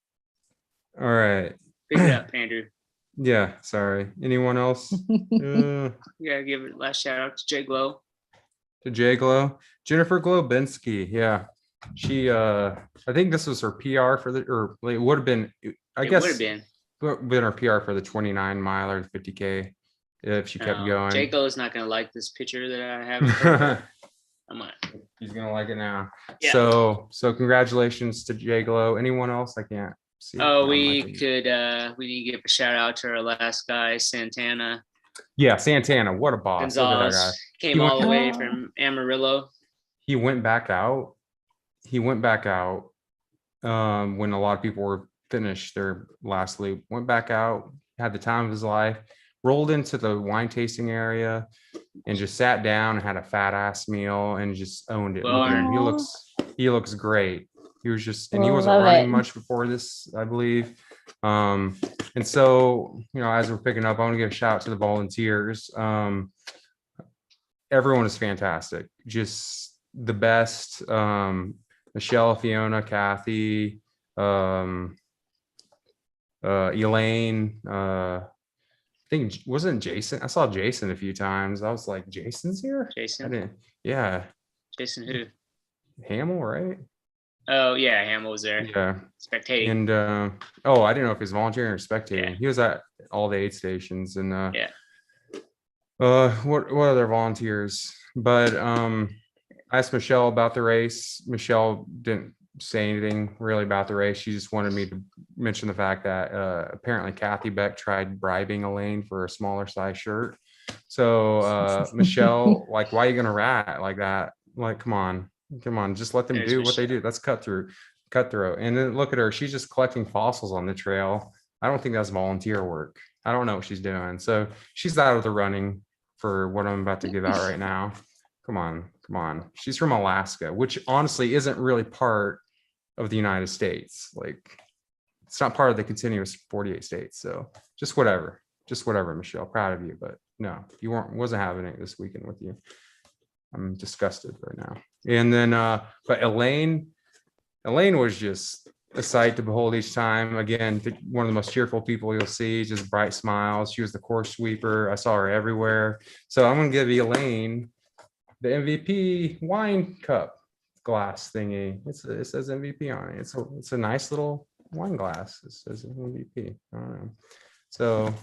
All right. Pick it up, Andrew. Yeah, sorry. Anyone else? Yeah, give it last shout out to Jay Glow. To Jay Glow. Jennifer Globinski. Yeah. She I think this was her PR for or it would have been, I guess would have been her PR for the 29 mile or 50K if she kept going. Jay Glow's not gonna like this picture that I have. I'm on. He's gonna like it now. Yeah. So congratulations to Jay Glow. Anyone else? I can't see. We need to give a shout out to our last guy, Santana. Yeah, Santana. What a boss. Gonzalez came all the way from Amarillo. He went back out. When a lot of people were finished their last loop. Went back out, had the time of his life, rolled into the wine tasting area and just sat down and had a fat ass meal and just owned it. He looks great. He was just, and he wasn't running much before this, I believe. And so, as we're picking up, I want to give a shout out to the volunteers. Everyone is fantastic. Just the best. Michelle, Fiona, Kathy, Elaine, I think wasn't Jason. I saw Jason a few times. I was like, Jason's here? Jason? Yeah. Jason who? Hamill, right? Oh yeah, Hamill was there. Yeah. Spectating. And I didn't know if he was volunteering or spectating. Yeah. He was at all the aid stations and yeah. What other volunteers? But I asked Michelle about the race. Michelle didn't say anything really about the race. She just wanted me to mention the fact that apparently Kathy Beck tried bribing Elaine for a smaller size shirt. So Michelle, like, why are you gonna rat like that? Like, come on, just let them do what they do. That's cutthroat. And then look at her, she's just collecting fossils on the trail. I don't think that's volunteer work. I don't know what she's doing. So she's out of the running for what I'm about to give out right now. Come on. She's from Alaska, which honestly isn't really part of the United States. Like, it's not part of the continuous 48 states. So just whatever, Michelle. Proud of you, but no, you wasn't having it this weekend with you. I'm disgusted right now. And then, but Elaine was just a sight to behold each time. Again, one of the most cheerful people you'll see, just bright smiles. She was the course sweeper. I saw her everywhere. So I'm going to give Elaine the MVP wine cup glass thingy. It says MVP on it. It's a nice little wine glass. It says MVP. I don't know. So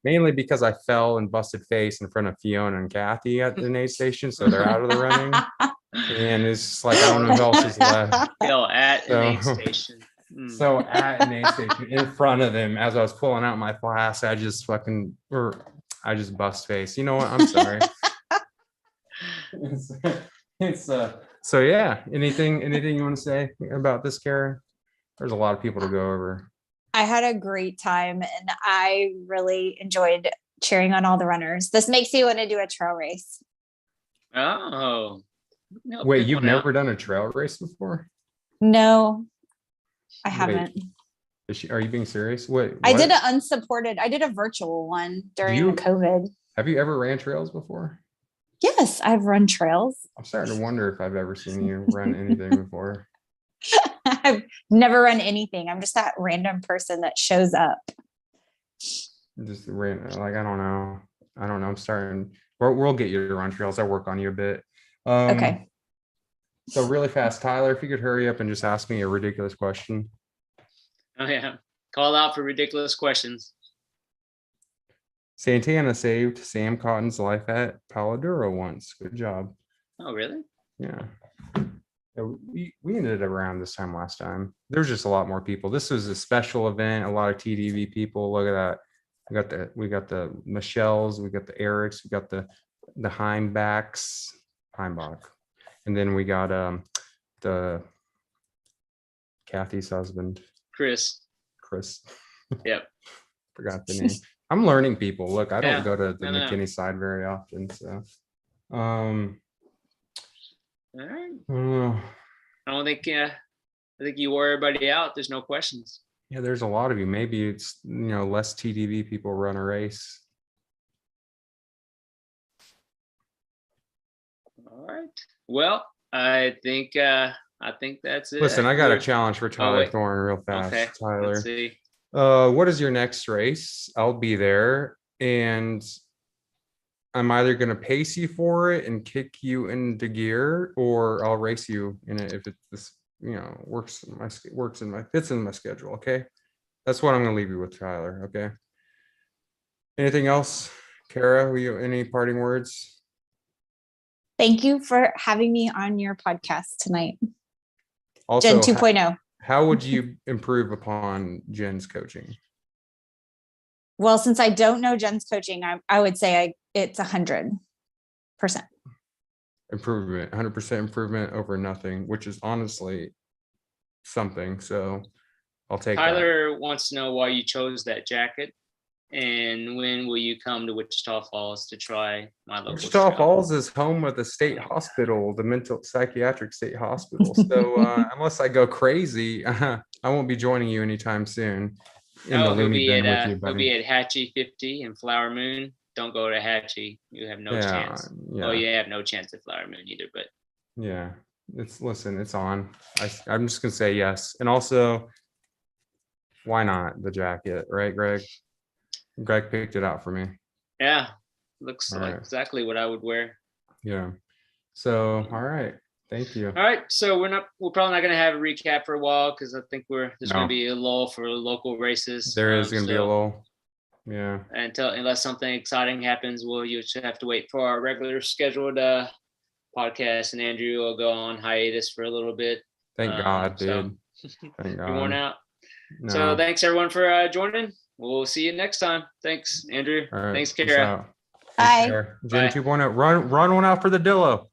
mainly because I fell and busted face in front of Fiona and Kathy at the aid station, so they're out of the running. And it's just like, I don't know who else is left. At an aid station. So at an aid station in front of them, as I was pulling out my flask, I just bust face. You know what? I'm sorry. It's So yeah, anything you want to say about this, Kara? There's a lot of people to go over. I had a great time and I really enjoyed cheering on all the runners. This makes me want to do a trail race. Oh. No, Wait, pick you've one never out. done a trail race before? No, I Wait, haven't. are you being serious? Wait, I what? did an unsupported, I did a virtual one during you- COVID. Have you ever ran trails before? Yes, I've run trails. I'm starting to wonder if I've ever seen you run anything before. I've never run anything. I'm just that random person that shows up. Just ran like I don't know. I'm starting. We'll get you to run trails. I'll work on you a bit. Okay. So really fast, Tyler, if you could hurry up and just ask me a ridiculous question. Oh yeah. Call out for ridiculous questions. Santana saved Sam Cotton's life at Paladuro once. Good job. Oh really? Yeah. We ended around this time last time. There's just a lot more people. This was a special event. A lot of TDV people. Look at that. We got the Michelles. We got the Erics. We got the Heimbach, and then we got the Kathy's husband, Chris. Yep. Forgot the name. I'm learning people. Look, I don't Yeah. go to the No. McKinney side very often, so All right. uh, I don't think I think you wore everybody out. There's no questions. yeah, there's a lot of you. Maybe it's less TDV people run a race. All right. Well, I think that's it. Listen, I got a We're- challenge for Tyler wait. Thorne real fast. Okay. Tyler, Let's see. what is your next race? I'll be there, and I'm either going to pace you for it and kick you into gear, or I'll race you in it if it's fits in my schedule. Okay, that's what I'm going to leave you with, Tyler. Okay. Anything else, Kara? Any parting words? Thank you for having me on your podcast tonight. Also, Jen 2.0. how would you improve upon Jen's coaching? Well, since I don't know Jen's coaching, I would say it's 100%. Improvement, 100% improvement over nothing, which is honestly something. So I'll take that. Tyler wants to know why you chose that jacket, and when will you come to Wichita Falls to try my local Wichita trail? Falls is home of the state hospital, the mental psychiatric state hospital. So unless I go crazy, I won't be joining you anytime soon. No, he'll be at Hatchie 50 and Flower Moon. Don't go to Hatchie. You have no chance. Yeah. Oh, you have no chance at Flower Moon either. But yeah, it's on. I'm just gonna say yes. And also, why not the jacket, right, Greg? Greg picked it out for me. yeah, looks All like right. exactly what I would wear. Yeah. So, all right. Thank you. All right, so we're probably not going to have a recap for a while because I think there's going No. to be a lull for local races. There is going to be a lull. Yeah. Unless something exciting happens, you just have to wait for our regular scheduled podcast, and Andrew will go on hiatus for a little bit. Thank God, dude. So Thank God. you're worn out. No. So thanks everyone for joining. We'll see you next time. Thanks, Andrew. All right. Thanks, Peace Kara. out. Bye. Jen 2.0. Run one out for the Dillo.